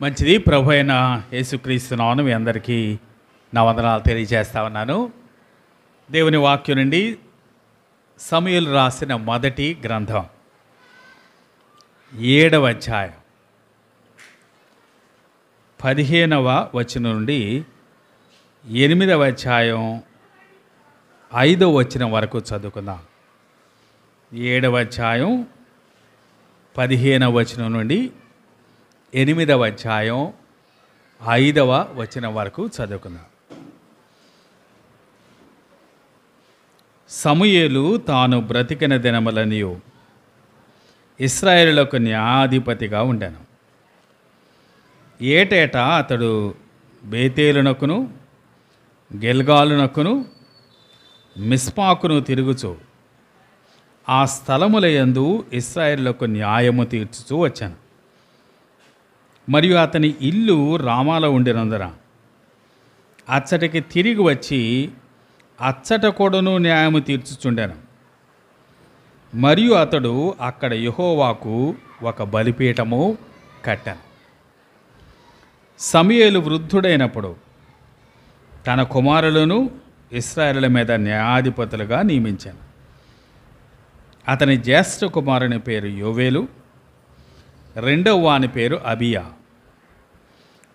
మంచిది. ప్రభు అయిన యేసుక్రీస్తు నామమున మీ అందరికీ నా వందనాలు తెలియజేస్తా ఉన్నాను. దేవుని వాక్యం నుండి సమూయేలు రాసిన మొదటి గ్రంథం 7వ అధ్యాయం 15వ వచనం నుండి 8వ అధ్యాయం 5వ వచనం వరకు చదువుకుందాం. 7వ అధ్యాయం 15వ వచనం నుండి 8వ అధ్యాయం 5వ వచనం వరకు చదువుకుందాం. సమూయేలు తాను బ్రతికిన దినములనియు ఇశ్రాయేలులకు న్యాయాధిపతిగా ఉండెను. ఏటేటా అతడు బేతేలునకును గిల్గాలునకును మిస్పాకును తిరుగుచు ఆ స్థలములయందు ఇశ్రాయేలులకు న్యాయము తీర్చుచూ వచ్చాను. మరియు అతని ఇల్లు రామాలో ఉండినందున అచ్చటికి తిరిగి వచ్చి అచ్చట కూడాను న్యాయము తీర్చుచుండెను. మరియు అతడు అక్కడ యెహోవాకు ఒక బలిపీఠము కట్టాను. సమూయేలు వృద్ధుడైనప్పుడు తన కుమారులను ఇశ్రాయేలుల మీద న్యాయాధిపతులుగా నియమించాను. అతని జ్యేష్ఠ కుమారుని పేరు యోవేలు, రెండవ వాని పేరు అబియా.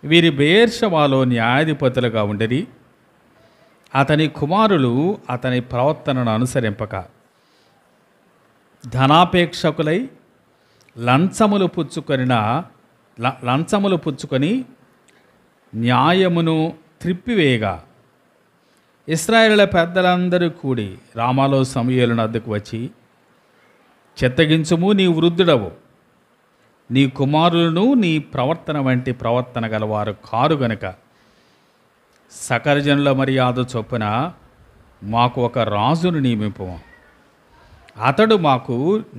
వీరి బెయేర్షెబాలో న్యాయాధిపతులుగా ఉండిరి. అతని కుమారులు అతని ప్రవర్తనను అనుసరింపక ధనాపేక్షకులై లంచములు పుచ్చుకొని న్యాయమును త్రిప్పివేయగా ఇశ్రాయేలుల పెద్దలందరూ కూడి రామాలో సమూయేలు వద్దకు వచ్చి, చిత్తగించుము, నీ వృద్ధుడవు, నీ కుమారులను నీ ప్రవర్తన వంటి ప్రవర్తన గలవారు కారు గనుక సకల జనుల మర్యాద చొప్పున మాకు ఒక రాజును నియమింపము, అతడు మాకు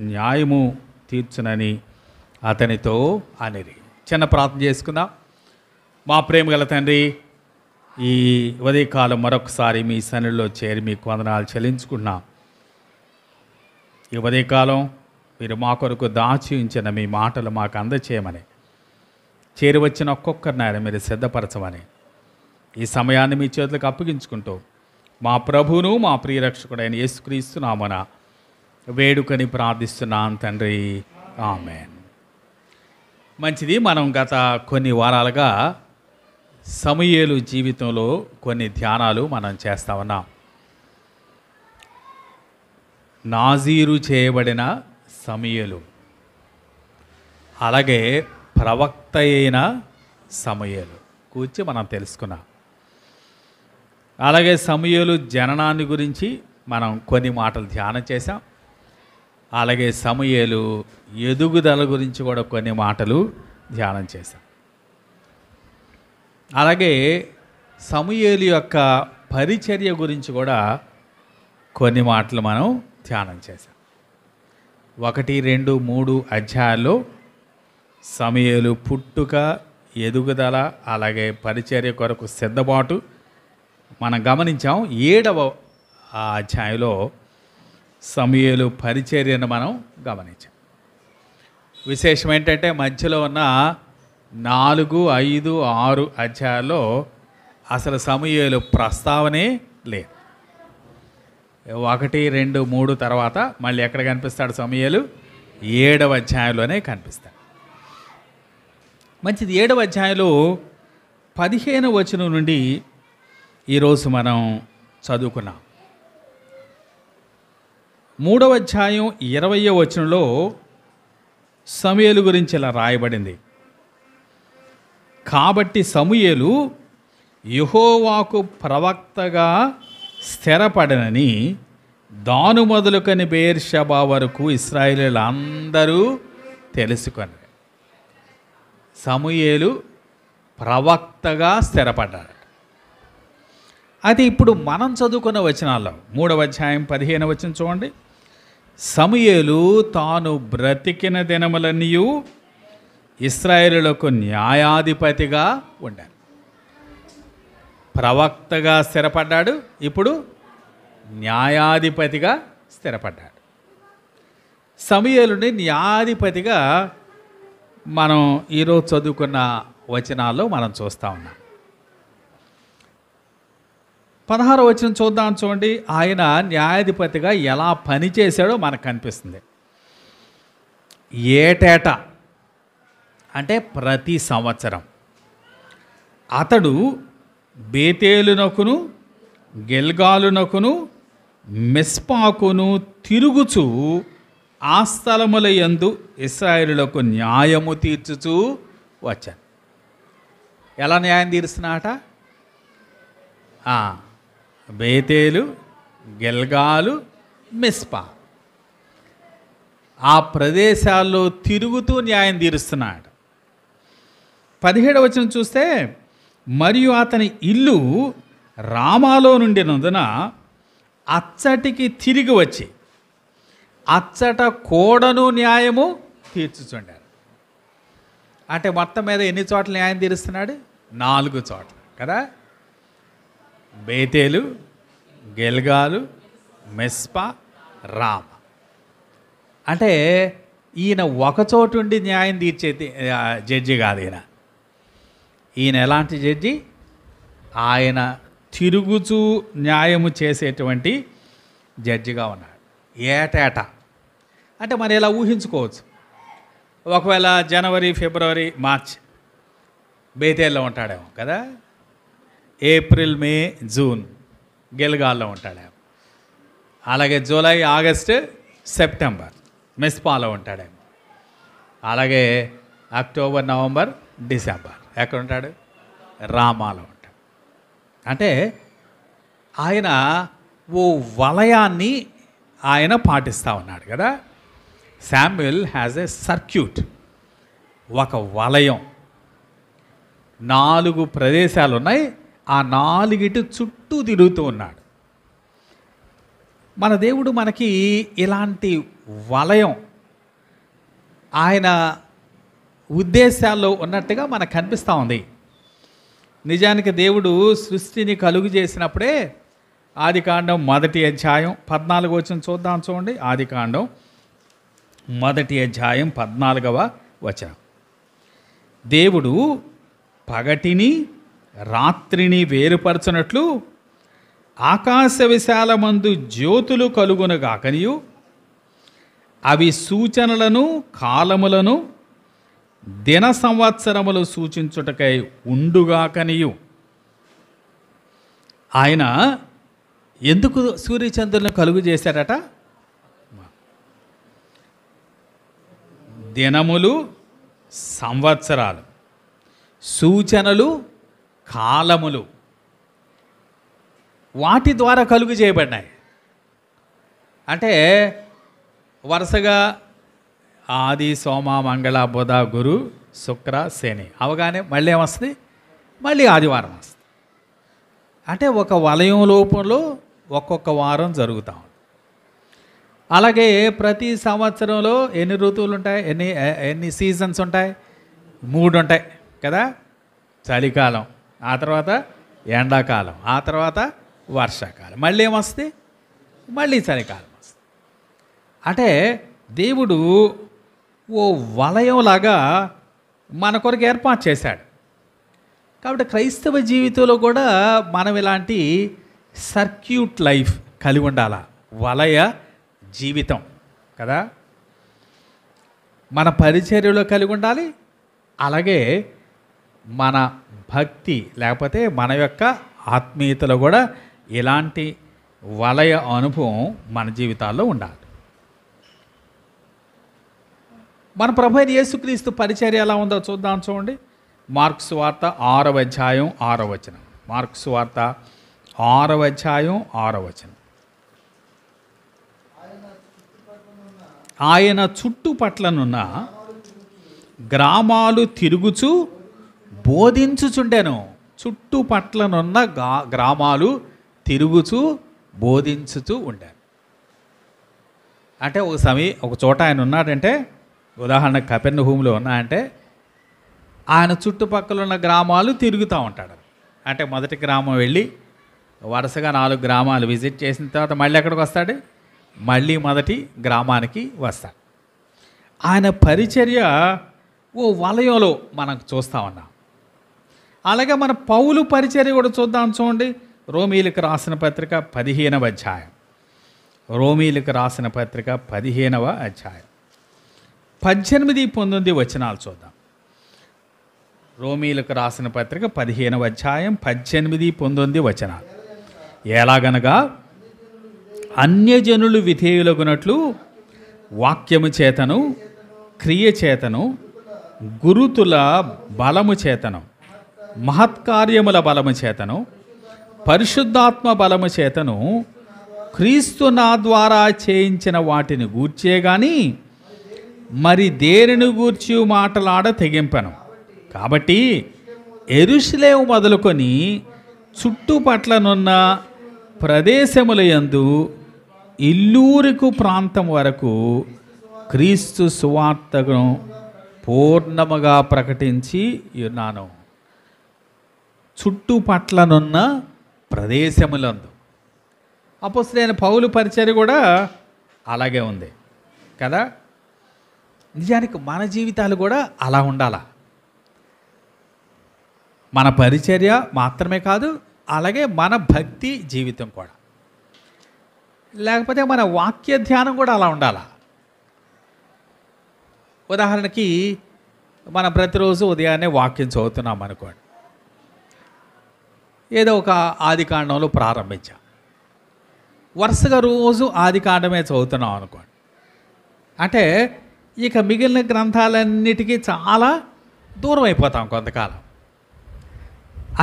న్యాయము తీర్చునని అతనితో అనిరి. చిన్న ప్రార్థన చేసుకుందాం. మా ప్రేమ గల తండ్రి, ఈ ఉదయకాలం మరొకసారి మీ సన్నిధిలో చేరి మీకు వందనాలు చెల్లించుకుంటున్నాం. ఈ ఉదయకాలం మీరు మా కొరకు దాచి ఉంచిన మీ మాటలు మాకు అందచేయమని, చేరి వచ్చిన ఒక్కొక్కరిని ఆయన మీరు సిద్ధపరచమని ఈ సమయాన్ని మీ చేతులకు అప్పగించుకుంటూ మా ప్రభువును మా ప్రియరక్షకుడైన యేసుక్రీస్తు నామమున వేడుకని ప్రార్థిస్తున్నాను తండ్రి, ఆమేన్. మంచిది. మనం గత కొన్ని వారాలుగా సమూయేలు జీవితంలో కొన్ని ధ్యానాలు మనం చేస్తా ఉన్నాం. నాజీరు చేయబడిన సమూయేలు, అలాగే ప్రవక్త అయిన సమూయేలు కూర్చి మనం తెలుసుకున్నాం. అలాగే సమూయేలు జననాన్ని గురించి మనం కొన్ని మాటలు ధ్యానం చేసాం. అలాగే సమూయేలు ఎదుగుదల గురించి కూడా కొన్ని మాటలు ధ్యానం చేశాం. అలాగే సమూయేలు యొక్క పరిచర్య గురించి కూడా కొన్ని మాటలు మనం ధ్యానం చేశాం. 1, 2, 3 అధ్యాయాల్లో సమూయేలు పుట్టుక, ఎదుగుదల, అలాగే పరిచర్య కొరకు సిద్ధపాటు మనం గమనించాం. 7వ అధ్యాయంలో సమూయేలు పరిచర్యను మనం గమనించాం. విశేషం ఏంటంటే మధ్యలో ఉన్న 4, 5, 6 అధ్యాయాల్లో అసలు సమూయేలు ప్రస్తావనే లేదు. 1, 2, 3 తర్వాత మళ్ళీ ఎక్కడ కనిపిస్తాడు సమూయేలు? 7వ అధ్యాయంలోనే కనిపిస్తాడు. మంచిది. 7వ అధ్యాయంలో 15వ వచనం నుండి ఈరోజు మనం చదువుకున్నాం. 3వ అధ్యాయం 20వ వచనంలో సమూయేలు గురించి ఇలా రాయబడింది. కాబట్టి సమూయేలు యెహోవాకు ప్రవక్తగా స్థిరపడనని దాను మొదలుకొని బెయేర్షెబా వరకు ఇశ్రాయేలీయులు అందరూ తెలుసుకొని. సమూయేలు ప్రవక్తగా స్థిరపడ్డాడు. అది ఇప్పుడు మనం చదువుకున్న వచనాల్లో 3వ అధ్యాయం 15వ వచనం చూడండి. సమూయేలు తాను బ్రతికిన దినములన్నీయు ఇశ్రాయేలులకు న్యాయాధిపతిగా ఉండాడు. ప్రవక్తగా స్థిరపడ్డాడు, ఇప్పుడు న్యాయాధిపతిగా స్థిరపడ్డాడు. సమూయేలుని న్యాయాధిపతిగా మనం ఈరోజు చదువుకున్న వచనాల్లో మనం చూస్తూ ఉన్నాం. 16వ వచనం చూద్దాం, చూడండి. ఆయన న్యాయాధిపతిగా ఎలా పనిచేశాడో మనకు కనిపిస్తుంది. ఏటేటా అంటే ప్రతి సంవత్సరం అతడు బేతేలునకును గిల్గాలునకును మిస్పాకును తిరుగుచూ ఆ స్థలముల యందు ఇశ్రాయేలులకు న్యాయము తీర్చుచూ వచ్చాను. ఎలా న్యాయం తీరుస్తున్నాట? బేతేలు, గిల్గాలు, మిస్పా ఆ ప్రదేశాల్లో తిరుగుతూ న్యాయం తీరుస్తున్నాడు. 17వ వచనం చూస్తే, మరియు అతని ఇల్లు రామాలో నుండినందున అచ్చటికి తిరిగి వచ్చి అచ్చట కోడను న్యాయము తీర్చుచుండారు. అంటే మొత్తం మీద ఎన్ని చోట్ల న్యాయం తీరుస్తున్నాడు? 4 చోట్ల కదా. బేతేలు, గిల్గాలు, మిస్పా, రామ. అంటే ఈయన ఒకచోటు ఉండి న్యాయం తీర్చే జడ్జి కాదు. ఈయన ఎలాంటి జడ్జి? ఆయన తిరుగుచూ న్యాయము చేసేటువంటి జడ్జిగా ఉన్నాడు. ఏటేటా అంటే మరి ఇలా ఊహించుకోవచ్చు. ఒకవేళ జనవరి, ఫిబ్రవరి, మార్చ్ బేతేల్లో ఉంటాడేమో కదా. ఏప్రిల్, మే, జూన్ గిల్గాల్లో ఉంటాడేమో. అలాగే జూలై, ఆగస్టు, సెప్టెంబర్ మిస్పాలో ఉంటాడేమో. అలాగే అక్టోబర్, నవంబర్, డిసెంబర్ ఎక్కడ ఉంటాడు? రామాలో ఉంటాడు. అంటే ఆయన ఓ వలయాన్ని ఆయన పాటిస్తూ ఉన్నాడు కదా. శామ్యుయల్ హ్యాజ్ ఏ సర్క్యూట్, ఒక వలయం. 4 ప్రదేశాలు ఉన్నాయి. ఆ 4 చుట్టూ తిరుగుతూ ఉన్నాడు. మన దేవుడు మనకి ఇలాంటి వలయం ఆయన ఉద్దేశాల్లో ఉన్నట్టుగా మనకు కనిపిస్తూ ఉంది. నిజానికి దేవుడు సృష్టిని కలుగు చేసినప్పుడే ఆదికాండం 1వ అధ్యాయం 14వ వచనం చూద్దాం, చూడండి. ఆదికాండం 1వ అధ్యాయం 14వ వచనం. దేవుడు పగటిని రాత్రిని వేరుపరచునట్లు ఆకాశ విశాలమందు జ్యోతులు కలుగునగాకనియు అవి సూచనలను కాలములను దిన సంవత్సరములు సూచించుటకై ఉండుగాకనియు. ఆయన ఎందుకు సూర్యచంద్రులను కలుగు చేశాడట? దినములు, సంవత్సరాలు, సూచనలు, కాలములు వాటి ద్వారా కలుగు చేయబడినాయి. అంటే వరుసగా ఆది, సోమ, మంగళ, బుధ, గురు, శుక్ర, శని అవగానే మళ్ళీ ఏమొస్తుంది? మళ్ళీ ఆదివారం వస్తుంది. అంటే ఒక వలయం లోపంలో ఒక్కొక్క వారం జరుగుతూ ఉంది. అలాగే ప్రతి సంవత్సరంలో ఎన్ని ఋతువులు ఉంటాయి? ఎన్ని సీజన్స్ ఉంటాయి? 3 ఉంటాయి కదా. చలికాలం, ఆ తర్వాత ఎండాకాలం, ఆ తర్వాత వర్షాకాలం, మళ్ళీ ఏమొస్తుంది? మళ్ళీ చలికాలం వస్తుంది. అంటే దేవుడు ఓ వలయంలాగా మన కొరకు ఏర్పాటు చేశాడు. కాబట్టి క్రైస్తవ జీవితంలో కూడా మనం ఇలాంటి సర్క్యూట్ లైఫ్ కలిగి ఉండాలా, వలయ జీవితం కదా. మన పరిచర్యలో కలిగి ఉండాలి. అలాగే మన భక్తి లేకపోతే మన యొక్క ఆత్మీయతలో కూడా ఇలాంటి వలయ అనుభవం మన జీవితాల్లో ఉండాలి. మన ప్రభు అయిన యేసుక్రీస్తు పరిచర్య ఎలా ఉందో చూద్దాం, చూడండి. మార్కు సువార్త 6వ అధ్యాయం 6వ వచనం. మార్కు సువార్త 6వ అధ్యాయం 6వ వచనం. ఆయన చుట్టుపట్లనున్న గ్రామాలు తిరుగుచూ బోధించుచుండెను. చుట్టుపట్లనున్న గ్రామాలు తిరుగుచూ బోధించుచూ ఉండాను. అంటే ఒక చోట ఆయన ఉన్నాడంటే, ఉదాహరణకు కపెర్నహూములో ఉన్నాయంటే ఆయన చుట్టుపక్కల ఉన్న గ్రామాలు తిరుగుతూ ఉంటాడు. అంటే మొదటి గ్రామం వెళ్ళి వరుసగా 4 గ్రామాలు విజిట్ చేసిన తర్వాత మళ్ళీ ఎక్కడికి వస్తాడు? మళ్ళీ మొదటి గ్రామానికి వస్తాడు. ఆయన పరిచర్య ఓ వలయంలో మనం చూస్తూ ఉన్నాం. అలాగే మన పౌలు పరిచర్య కూడా చూద్దాం. చూడండి, రోమీలకు రాసిన పత్రిక 15వ అధ్యాయం. రోమీలకు రాసిన పత్రిక 15వ అధ్యాయం 18, 19 వచనాలు చూద్దాం. రోమీలకు రాసిన పత్రిక 15వ అధ్యాయం 18, 19 వచనాలు. ఎలాగనగా అన్యజనులు విధేయులగునట్లు వాక్యము చేతను, క్రియ చేతను, గురుతుల బలము చేతను, మహత్కార్యముల బలము చేతను, పరిశుద్ధాత్మ బలము చేతను, క్రీస్తు నా ద్వారా చేయించిన వాటిని గూర్చే గాని మరి దేనిని గూర్చి మాటలాడ తెగింపను. కాబట్టి యెరూషలేము మొదలుకొని చుట్టుపట్లనున్న ప్రదేశముల యందు ఇల్లూరికు ప్రాంతం వరకు క్రీస్తు సువార్తను పూర్ణముగా ప్రకటించి ఉన్నాను. చుట్టుపట్లనున్న ప్రదేశములందు. అపోస్తలుడైన పౌలు పరిచర్య కూడా అలాగే ఉంది కదా. నిజానికి మన జీవితాలు కూడా అలా ఉండాలా. మన పరిచర్య మాత్రమే కాదు, అలాగే మన భక్తి జీవితం కూడా. లేకపోతే మన వాక్య ధ్యానం కూడా అలా ఉండాలా. ఉదాహరణకి మనం ప్రతిరోజు ఉదయాన్నే వాక్యం చదువుతున్నాం అనుకోండి. ఏదో ఒక ఆదికాండంలో ప్రారంభించాం, వరుసగా రోజు ఆదికాండమే చదువుతున్నాం అనుకోండి. అంటే ఇక మిగిలిన గ్రంథాలన్నిటికీ చాలా దూరం అయిపోతాం కొంతకాలం.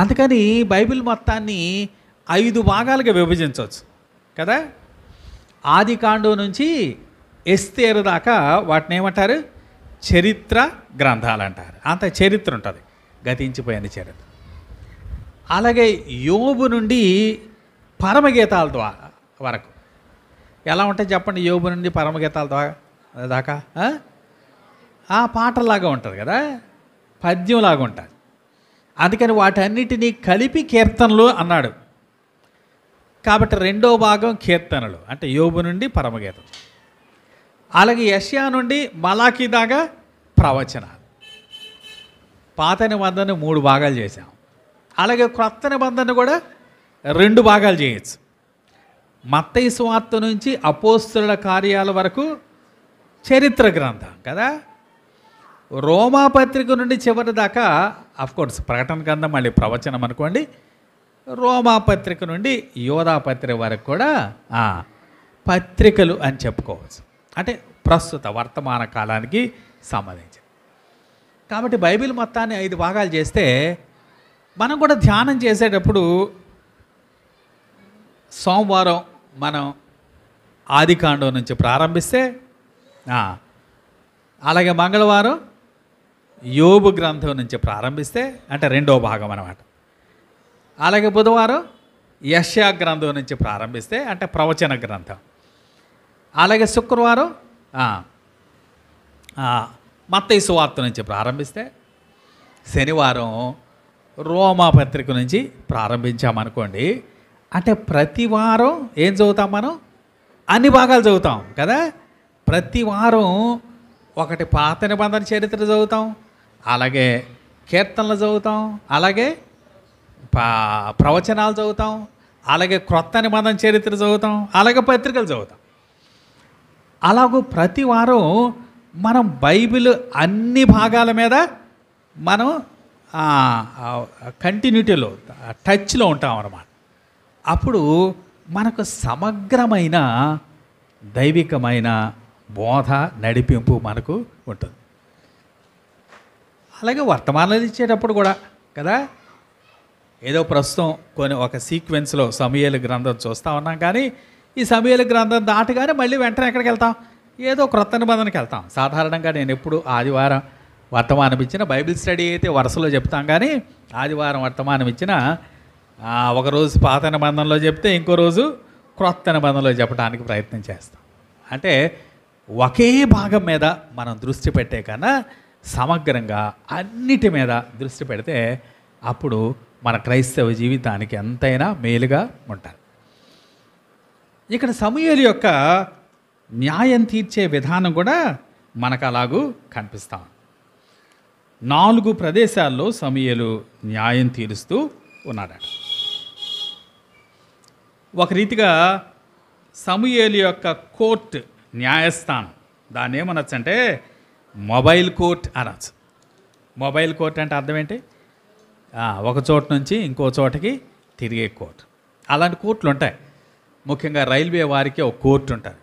అందుకని బైబిల్ మొత్తాన్ని 5 భాగాలుగా విభజించవచ్చు కదా. ఆదికాండం నుంచి ఎస్తేరు దాకా వాటిని ఏమంటారు? చరిత్ర గ్రంథాలు అంటారు. అంత చరిత్ర ఉంటుంది, గతించిపోయిన చరిత్ర. అలాగే యోబు నుండి పరమగీతాల ద్వారా వరకు ఎలా ఉంటాయి చెప్పండి? యోబు నుండి పరమగీతాల దాకా ఆ పాటలాగా ఉంటుంది కదా, పద్యంలాగా ఉంటుంది. అందుకని వాటన్నిటినీ కలిపి కీర్తనలు అన్నాడు. కాబట్టి 2వ భాగం కీర్తనలు, అంటే యోబు నుండి పరమగీతం. అలాగే యెషయా నుండి మలాకీ దాకా ప్రవచనాలు. పాత నిబంధన 3 భాగాలు చేశాం. అలాగే క్రొత్త నిబంధన కూడా 2 భాగాలు చేయొచ్చు. మత్తయి సువార్త నుంచి అపోస్తలుల కార్యాల వరకు చరిత్ర గ్రంథం కదా. రోమాపత్రిక నుండి చివరి దాకా అఫ్కోర్స్ ప్రకటన గ్రంథం మళ్ళీ ప్రవచనం అనుకోండి. రోమాపత్రిక నుండి యోధాపత్రిక వరకు కూడా పత్రికలు అని చెప్పుకోవచ్చు. అంటే ప్రస్తుత వర్తమాన కాలానికి సంబంధించి. కాబట్టి బైబిల్ మొత్తాన్ని 5 భాగాలు చేస్తే మనం కూడా ధ్యానం చేసేటప్పుడు సోమవారం మనం ఆదికాండం నుంచి ప్రారంభిస్తే, అలాగే మంగళవారం యోబు గ్రంథం నుంచి ప్రారంభిస్తే అంటే 2వ భాగం అన్నమాట. అలాగే బుధవారం యెషయా గ్రంథం నుంచి ప్రారంభిస్తే అంటే ప్రవచన గ్రంథం. అలాగే శుక్రవారం మత్తయి సువార్త నుంచి ప్రారంభిస్తే, శనివారం రోమాపత్రిక నుంచి ప్రారంభించామనుకోండి. అంటే ప్రతి వారం ఏం చదువుతాం మనం? అన్ని భాగాలు చదువుతాం కదా. ప్రతి వారం ఒకటి పాత నిబంధన చరిత్ర చదువుతాం, అలాగే కీర్తనలు చదువుతాం, అలాగే ప్రవచనాలు చదువుతాం, అలాగే క్రొత్త నిబంధన చరిత్ర చదువుతాం, అలాగే పత్రికలు చదువుతాం. అలాగూ ప్రతి వారం మనం బైబిల్ అన్ని భాగాల మీద మనం కంటిన్యూటీలో టచ్లో ఉంటాం అన్నమాట. అప్పుడు మనకు సమగ్రమైన దైవికమైన బోధ నడిపింపు మనకు ఉంటుంది. అలాగే వర్తమానాలు ఇచ్చేటప్పుడు కూడా కదా, ఏదో ప్రస్తుతం ఒక సీక్వెన్స్లో సమూయేలు గ్రంథం చూస్తూ ఉన్నాం, కానీ ఈ సమూయేలు గ్రంథం దాటగానే మళ్ళీ వెంటనే ఎక్కడికి వెళ్తాం? ఏదో క్రొత్త నిబంధనకి వెళ్తాం. సాధారణంగా నేను ఎప్పుడు ఆదివారం వర్తమానం ఇచ్చిన, బైబిల్ స్టడీ అయితే వరుసలో చెప్తాం, కానీ ఆదివారం వర్తమానం ఇచ్చిన ఒకరోజు పాత నిబంధనలో చెప్తే ఇంకో రోజు క్రొత్త నిబంధనలో చెప్పడానికి ప్రయత్నం చేస్తాం. అంటే ఒకే భాగం మీద మనం దృష్టి పెట్టే కన్నా సమగ్రంగా అన్నిటి మీద దృష్టి పెడితే అప్పుడు మన క్రైస్తవ జీవితానికి ఎంతైనా మేలుగా ఉంటుంది. ఇక్కడ సమూయేలు యొక్క న్యాయం తీర్చే విధానం కూడా మనకు అలాగూ కనిపిస్తాం. 4 ప్రదేశాల్లో సమూయేలు న్యాయం తీరుస్తూ ఉన్నాడట. ఒక రీతిగా సమూయేలు యొక్క కోర్టు, న్యాయస్థానం, దాన్ని ఏమనొచ్చు అంటే మొబైల్ కోర్ట్ అనొచ్చు. మొబైల్ కోర్ట్ అంటే అర్థం ఏంటి? ఒక చోట నుంచి ఇంకో చోటకి తిరిగే కోర్టు. అలాంటి కోర్టులు ఉంటాయి. ముఖ్యంగా రైల్వే వారికి ఒక కోర్టు ఉంటుంది.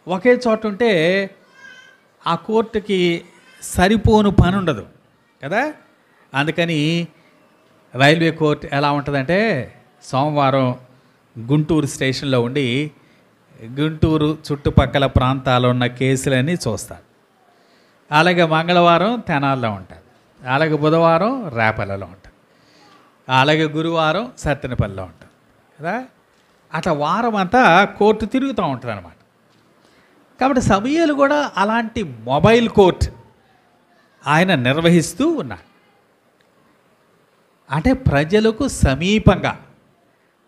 ఒకే చోట ఉంటే ఆ కోర్టుకి సరిపోను పని ఉండదు కదా. అందుకని రైల్వే కోర్టు ఎలా ఉంటుందంటే, సోమవారం గుంటూరు స్టేషన్లో ఉండి గుంటూరు చుట్టుపక్కల ప్రాంతాల్లో ఉన్న కేసులన్నీ చూస్తారు. అలాగే మంగళవారం తెనాల్లో ఉంటుంది, అలాగే బుధవారం రేపల్లలో ఉంటుంది, అలాగే గురువారం సత్తెనపల్లిలో ఉంటుంది కదా. అట్లా వారం అంతా కోర్టు తిరుగుతూ ఉంటుంది అన్నమాట. కాబట్టి సమూయేలు కూడా అలాంటి మొబైల్ కోర్ట్ ఆయన నిర్వహిస్తూ ఉన్నాడు. అంటే ప్రజలకు సమీపంగా.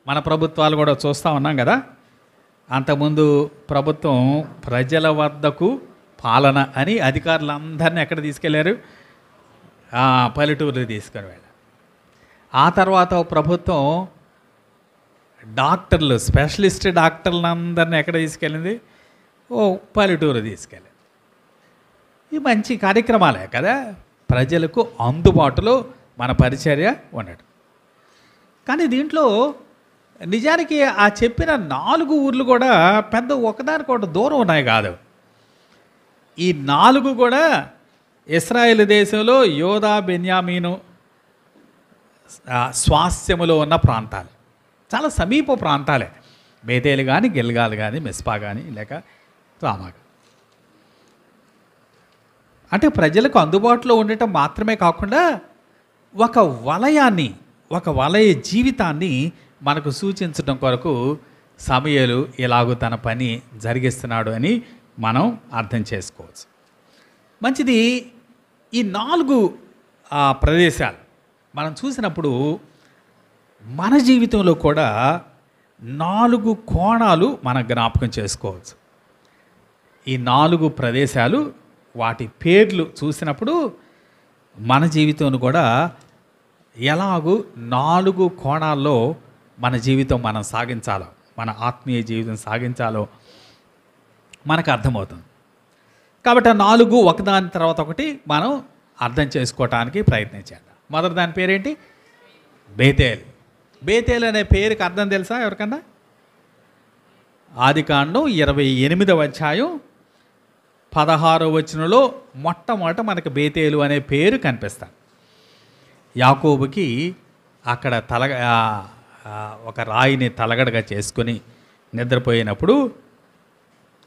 మన ప్రభుత్వాలు కూడా చూస్తూ ఉన్నాం కదా. అంతకుముందు ప్రభుత్వం ప్రజల వద్దకు పాలన అని అధికారులందరినీ ఎక్కడ తీసుకెళ్లారు? పల్లెటూరుకు తీసుకొని వెళ్ళారు. ఆ తర్వాత ప్రభుత్వం డాక్టర్లు, స్పెషలిస్ట్ డాక్టర్లందరినీ ఎక్కడ తీసుకెళ్ళింది? పల్లెటూరు తీసుకెళ్ళింది. ఈ మంచి కార్యక్రమాలే కదా, ప్రజలకు అందుబాటులో మన పరిచర్య ఉండడం. కానీ దీంట్లో నిజానికి ఆ చెప్పిన 4 ఊర్లు కూడా పెద్ద ఒకదానికొకటి దూరం ఉన్నాయి కాదు. ఈ 4 కూడా ఇశ్రాయేలు దేశంలో యోధా బెన్యామీను స్వాస్థ్యములో ఉన్న ప్రాంతాలు, చాలా సమీప ప్రాంతాలే. బేతేలు కానీ, గిల్గాల్ కానీ, మిస్పా కానీ, లేక రామా. అంటే ప్రజలకు అందుబాటులో ఉండటం మాత్రమే కాకుండా ఒక వలయాన్ని, ఒక వలయ జీవితాన్ని మనకు సూచించడం కొరకు సమూయేలు ఎలాగో తన పని జరిగిస్తున్నాడు అని మనం అర్థం చేసుకోవచ్చు. మంచిది. ఈ 4 ప్రదేశాలు మనం చూసినప్పుడు మన జీవితంలో కూడా 4 కోణాలు మనం జ్ఞాపకం చేసుకోవచ్చు. ఈ 4 ప్రదేశాలు, వాటి పేర్లు చూసినప్పుడు మన జీవితం కూడా ఎలాగూ 4 కోణాల్లో మన జీవితం మనం సాగించాలో, మన ఆత్మీయ జీవితం సాగించాలో మనకు అర్థమవుతుంది. కాబట్టి ఆ 4 ఒకదాని తర్వాత ఒకటి మనం అర్థం చేసుకోవటానికి ప్రయత్నం చేద్దాం. మొదటి దాని పేరేంటి? బేతేల్. బేతేల్ అనే పేరుకి అర్థం తెలుసా ఎవరికన్నా? ఆదికాండం 28వ అధ్యాయం 16వ వచనంలో మొట్టమొదట మనకు బేతేలు అనే పేరు కనిపిస్తాడు. యాకోబుకి అక్కడ ఒక రాయిని తలగడగా చేసుకొని నిద్రపోయినప్పుడు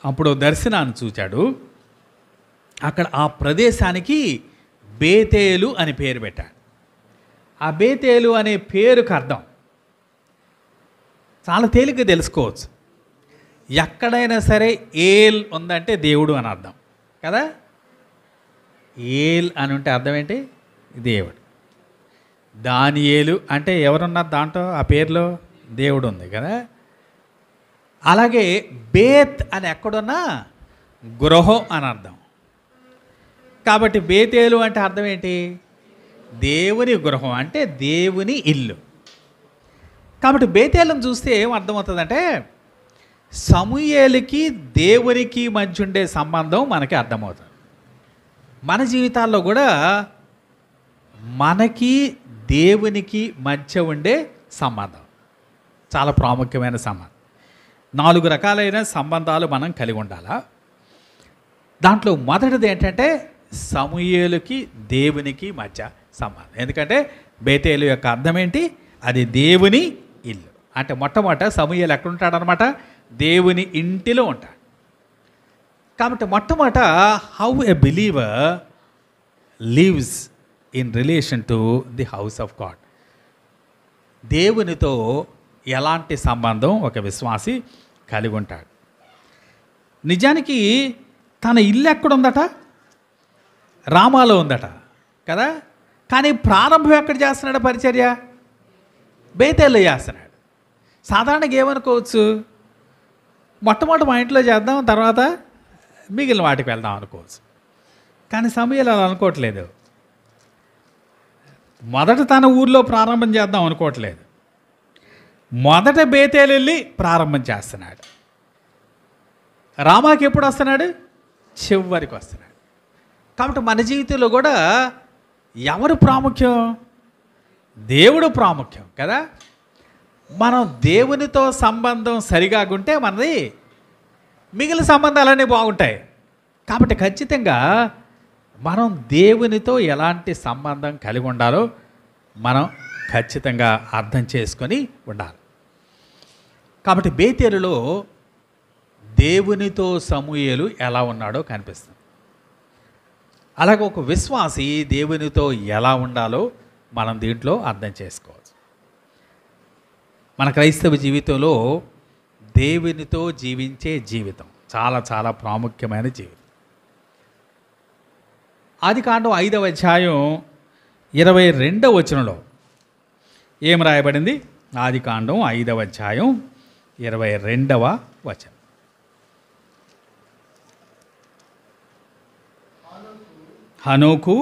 అప్పుడు దర్శనాన్ని చూచాడు. అక్కడ ఆ ప్రదేశానికి బేతేలు అని పేరు పెట్టాడు. ఆ బేతేలు అనే పేరుకు అర్థం చాలా తేలిగ్గా తెలుసుకోవచ్చు. ఎక్కడైనా సరే ఏల్ ఉందంటే దేవుడు అని అర్థం కదా. ఏల్ అని ఉంటే అర్థం ఏంటి? దేవుడు. దానియేలు అంటే ఎవరున్నారు దాంట్లో? ఆ పేరులో దేవుడు ఉంది కదా. అలాగే బేత్ అని ఎక్కడున్నా గృహం అని అర్థం. కాబట్టి బేతేలు అంటే అర్థం ఏంటి? దేవుని గృహం, అంటే దేవుని ఇల్లు. కాబట్టి బేతేలను చూస్తే ఏం అర్థమవుతుందంటే సమూయేలుకి దేవునికి మధ్య ఉండే సంబంధం మనకి అర్థమవుతుంది. మన జీవితాల్లో కూడా మనకి దేవునికి మధ్య ఉండే సంబంధం చాలా ప్రాముఖ్యమైన సంబంధం. 4 రకాలైన సంబంధాలు మనం కలిగి ఉండాలా. దాంట్లో మొదటిది ఏంటంటే సమూయేలుకి దేవునికి మధ్య సంబంధం. ఎందుకంటే బేతేలు యొక్క అర్థం ఏంటి? అది దేవుని ఇల్లు. అంటే మొట్టమొదట సమూయేలు ఎక్కడుంటాడనమాట? దేవుని ఇంటిలో ఉంటాడు. కాబట్టి మొట్టమొదట how a believer lives in relation to the house of God. దేవునితో ఎలాంటి సంబంధం ఒక విశ్వాసి కలిగి ఉంటాడు. నిజానికి తన ఇల్లు ఎక్కడుందట? రామాలో ఉందట కదా. కానీ ప్రారంభం ఎక్కడ చేస్తున్నాడు పరిచర్య? బేతేల్లో చేస్తున్నాడు. సాధారణంగా ఏమనుకోవచ్చు? మొట్టమొదటి మా ఇంట్లో చేద్దాం, తర్వాత మిగిలిన వాటికి వెళ్దాం అనుకోవచ్చు. కానీ సమూయేలు అలా అనుకోవట్లేదు. మొదట తన ఊర్లో ప్రారంభం చేద్దాం అనుకోవట్లేదు. మొదట బేతేలు వెళ్ళి ప్రారంభం చేస్తున్నాడు. రామాకి ఎప్పుడు వస్తున్నాడు? చివరికి వస్తున్నాడు. కాబట్టి మన జీవితంలో కూడా ఎవరు ప్రాముఖ్యం? దేవుడు ప్రాముఖ్యం కదా. మనం దేవునితో సంబంధం సరిగా ఉంటే మనది మిగిలిన సంబంధాలన్నీ బాగుంటాయి. కాబట్టి ఖచ్చితంగా మనం దేవునితో ఎలాంటి సంబంధం కలిగి ఉండాలో మనం ఖచ్చితంగా అర్థం చేసుకొని ఉండాలి. కాబట్టి బేతేలులో దేవునితో సమూయేలు ఎలా ఉన్నాడో కనిపిస్తుంది. అలాగే ఒక విశ్వాసి దేవునితో ఎలా ఉండాలో మనం దీంట్లో అర్థం చేసుకోవచ్చు. మన క్రైస్తవ జీవితంలో దేవునితో జీవించే జీవితం చాలా చాలా ప్రాముఖ్యమైన జీవితం. ఆదికాండం 5వ అధ్యాయం 22వ వచనంలో ఏం రాయబడింది? ఆదికాండం 5వ అధ్యాయం 22వ వచనం. హనోకు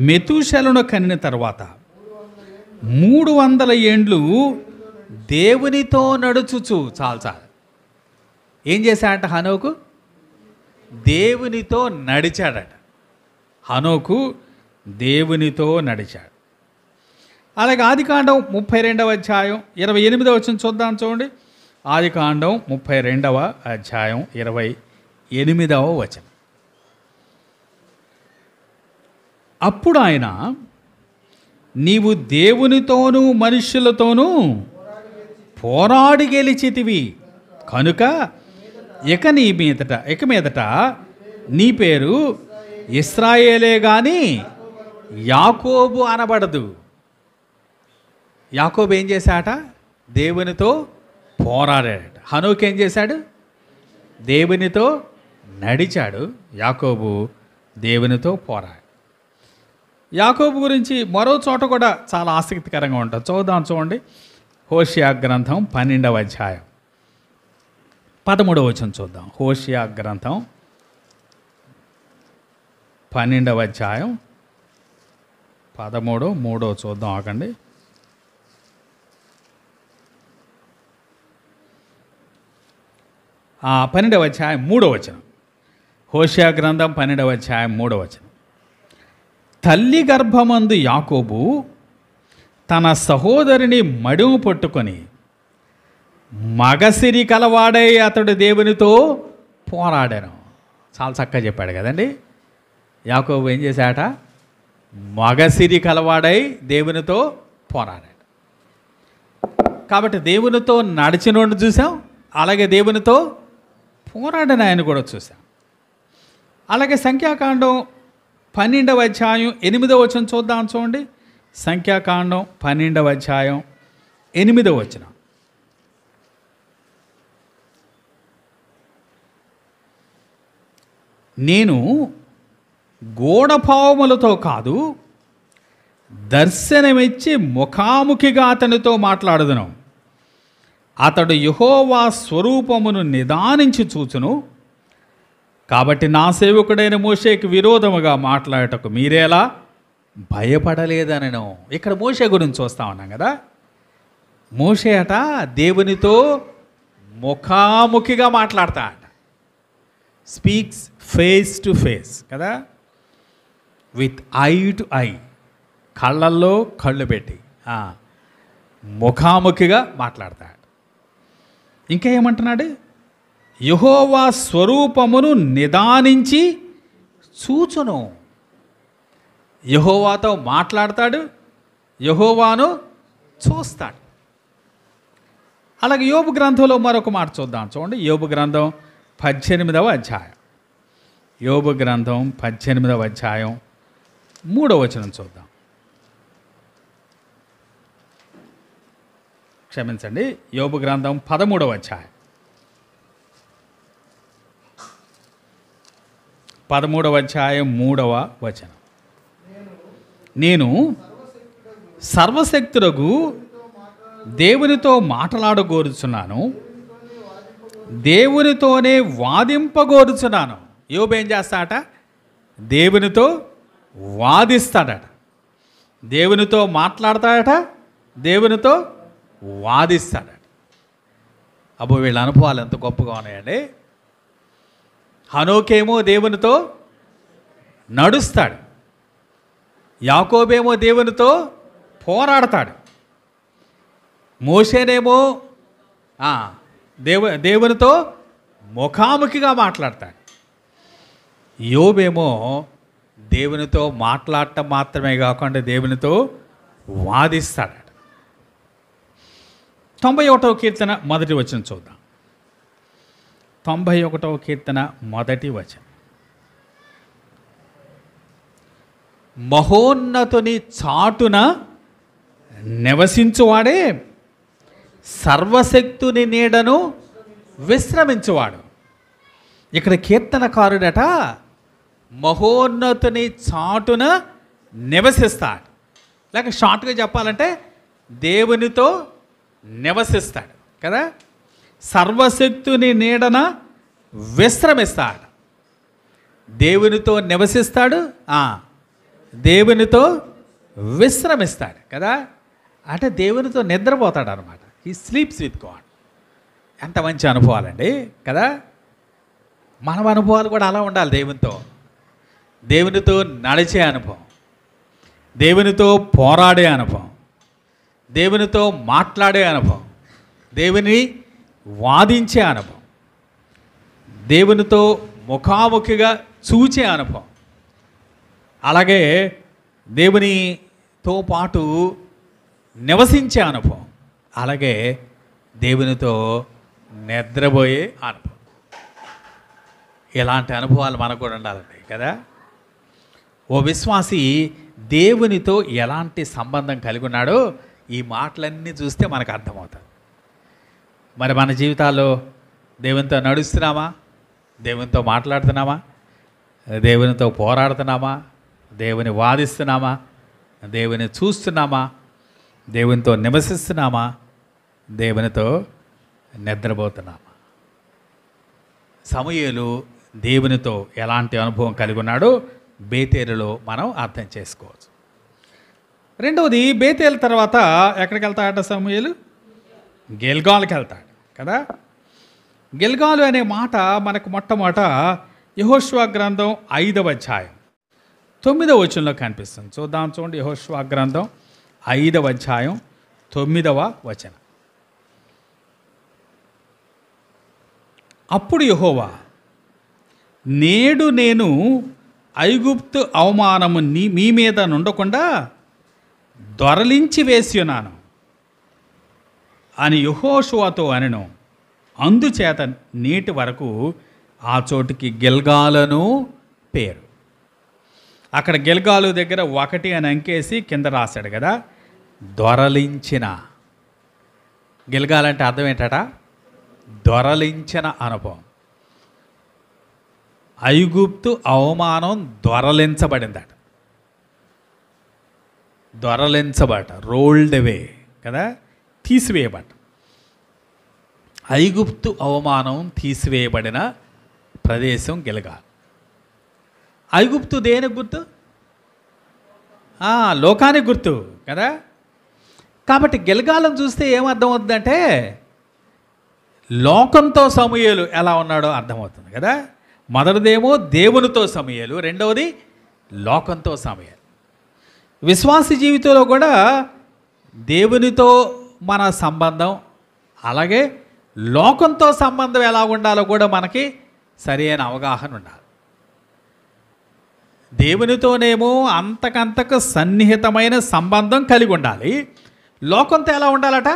మెతూషెలను కనిన తర్వాత 300 ఏండ్లు దేవునితో నడుచుచు చాలు ఏం చేశాడట? హనోకు దేవునితో నడిచాడట. హనోకు దేవునితో నడిచాడు. అలాగే ఆదికాండం 32వ అధ్యాయం 28వ వచనం చూద్దాం, చూడండి. ఆదికాండం 32వ అధ్యాయం 28వ వచనం. అప్పుడు ఆయన, నీవు దేవునితోనూ మనుష్యులతోనూ పోరాడి గెలిచితివి కనుక ఇక మీదట నీ పేరు ఇశ్రాయేలే గాని యాకోబు అనబడదు. యాకోబు ఏం చేశాట? దేవునితో పోరాడాడట. హనోకు ఏం చేశాడు? దేవునితో నడిచాడు. యాకోబు దేవునితో పోరాడు. యాకోబు గురించి మరో చోట కూడా చాలా ఆసక్తికరంగా ఉంటుంది. చూడండి. హోషియా గ్రంథం 12వ అధ్యాయం 13వ వచనం చూద్దాం. హోషియా గ్రంథం 12వ అధ్యాయం 13, 3 చూద్దాం. ఆకండి. ఆ 12వ అధ్యాయం 3వ వచనం. హోషియా గ్రంథం 12వ అధ్యాయం 3వ వచనం. తల్లి గర్భమందు యాకోబు తన సహోదరిని మడుము పట్టుకొని మగసిరి కలవాడై అతడు దేవునితో పోరాడాను. చాలా చక్కగా చెప్పాడు కదండి. యాకోబు ఏం చేశాట? మగసిరి కలవాడై దేవునితో పోరాడాడు. కాబట్టి దేవునితో నడిచినోడిని చూసాం, అలాగే దేవునితో పోరాడిన ఆయన కూడా చూసాం. అలాగే సంఖ్యాకాండం 12వ అధ్యాయం 8వ వచనం చూద్దాం, చూడండి. సంఖ్యాకాండం 12వ అధ్యాయం 8వ వచనం. నేను గూఢపావములతో కాదు, దర్శనమిచ్చి ముఖాముఖిగా అతనితో మాట్లాడుదును. అతడు యెహోవా స్వరూపమును నిదానించి చూచును. కాబట్టి నా సేవకుడైన మోషేకి విరోధముగా మాట్లాడటకు మీరేలా భయపడలేదనను. ఇక్కడ మోషే గురించి చూస్తా ఉన్నాం కదా. మోషే అట దేవునితో ముఖాముఖిగా మాట్లాడతా అట. స్పీక్స్ ఫేస్ టు ఫేస్ కదా, విత్ ఐ టు ఐ, కళ్ళల్లో కళ్ళు పెట్టి ముఖాముఖిగా మాట్లాడతాడు. ఇంకా ఏమంటున్నాడు? యెహోవా స్వరూపమును నిదానించి చూచును. యెహోవాతో మాట్లాడతాడు, యెహోవాను చూస్తాడు. అలాగే యోబు గ్రంథంలో మరొక మాట చూద్దాం, చూడండి. యోబు గ్రంథం 18వ అధ్యాయం. యోబు గ్రంథం 18వ అధ్యాయం 3వ వచనం చూద్దాం. క్షమించండి, యోబు గ్రంథం 13వ అధ్యాయం 13వ అధ్యాయం 3వ వచనం. నేను సర్వశక్తుడగు దేవునితో మాట్లాడగోరుచున్నాను, దేవునితోనే వాదింపగోరుచున్నాను. యోబు ఏం చేస్తాట? దేవునితో వాదిస్తాడట, దేవునితో మాట్లాడతాడట, దేవునితో వాదిస్తాడట. అబ్బో, వీళ్ళ అనుభవాలు ఎంత గొప్పగా ఉన్నాయండి. హనోకేమో దేవునితో నడుస్తాడు, యాకోబేమో దేవునితో పోరాడతాడు, మోషేనేమో దేవునితో ముఖాముఖిగా మాట్లాడతాడు, యోబేమో దేవునితో మాట్లాడటం మాత్రమే కాకుండా దేవునితో వాదిస్తాడు. 91వ కీర్తన మొదటి వచనం చూద్దాం. 91వ కీర్తన మొదటి వచనం. మహోన్నతుని చాటున నివసించువాడే సర్వశక్తుని నీడను విశ్రమించువాడు. ఇక్కడ కీర్తనకారుడట మహోన్నతుని చాటున నివసిస్తాడు, లేక షార్ట్గా చెప్పాలంటే దేవునితో నివసిస్తాడు కదా. సర్వశక్తుని నీడన విశ్రమిస్తాడు, దేవునితో నివసిస్తాడు, దేవునితో విశ్రమిస్తాడు కదా. అంటే దేవునితో నిద్రపోతాడు అనమాట. He sleeps with God. ఎంత మంచి అనుభవాలండి కదా. మన అనుభవాలు కూడా అలా ఉండాలి. దేవునితో నడిచే అనుభవం, దేవునితో పోరాడే అనుభవం, దేవునితో మాట్లాడే అనుభవం, దేవుని వాదించే అనుభవం, దేవునితో ముఖాముఖిగా చూచే అనుభవం, అలాగే దేవునితో పాటు నివసించే అనుభవం, అలాగే దేవునితో నిద్రపోయే అనుభవం. ఇలాంటి అనుభవాలు మనకు కూడా ఉండాలండి కదా. ఓ విశ్వాసి దేవునితో ఎలాంటి సంబంధం కలిగి ఉన్నాడో ఈ మాటలన్నీ చూస్తే మనకు అర్థమవుతుంది. మరి మన జీవితాల్లో దేవునితో నడుస్తున్నామా, దేవునితో మాట్లాడుతున్నామా, దేవునితో పోరాడుతున్నామా, దేవుని వాదిస్తున్నామా, దేవుని చూస్తున్నామా, దేవునితో నివసిస్తున్నామా, దేవునితో నిద్రపోతున్నామా? సమూయేలు దేవునితో ఎలాంటి అనుభవం కలిగి ఉన్నాడో బేతేలులో మనం అర్థం చేసుకోవచ్చు. రెండవది, బేతేలు తర్వాత ఎక్కడికి వెళ్తాడట సమూయేలు? గిల్గాలుకి వెళ్తాడు కదా. గిల్గాలు అనే మాట మనకు మొట్టమొదట యెహోషువ గ్రంథం 5వ అధ్యాయం 9వ వచనంలో కనిపిస్తుంది. చూడండి, యెహోషువ గ్రంథం 5వ అధ్యాయం 9వ వచనం. అప్పుడు యెహోవా, నేడు నేను ఐగుప్తు అవమానము మీ మీద నుండకుండా దొరలించి వేసి ఉన్నాను అని యెహోషువతో అనెను. అందుచేత నేటి వరకు ఆ చోటుకి గిల్గాలను పేరు. అక్కడ గిల్గాలు దగ్గర 1 అని అంకేసి కింద రాశాడు కదా. దొరలించిన. గిల్గాలంటే అర్థం ఏంటట? దొరలించిన అనుభవం. ఐగుప్తు అవమానం దొరలించబడిందట. రోల్డ్ అవే కదా, తీసివేయబడ్డ. ఐగుప్తు అవమానం తీసివేయబడిన ప్రదేశం గిల్గాల్. ఐగుప్తు దేనికి గుర్తు? లోకానికి గుర్తు కదా. కాబట్టి గిల్గాలను చూస్తే ఏమర్థం అవుతుందంటే లోకంతో సమూయేలు ఎలా ఉన్నాడో అర్థమవుతుంది కదా. మొదటిదేమో దేవునితో సమూయేలు, రెండవది లోకంతో సమూయేలు. విశ్వాస జీవితంలో కూడా దేవునితో మన సంబంధం, అలాగే లోకంతో సంబంధం ఎలా ఉండాలో కూడా మనకి సరైన అవగాహన ఉండాలి. దేవునితోనేమో అంతకంతకు సన్నిహితమైన సంబంధం కలిగి ఉండాలి. లోకంతో ఎలా ఉండాలట?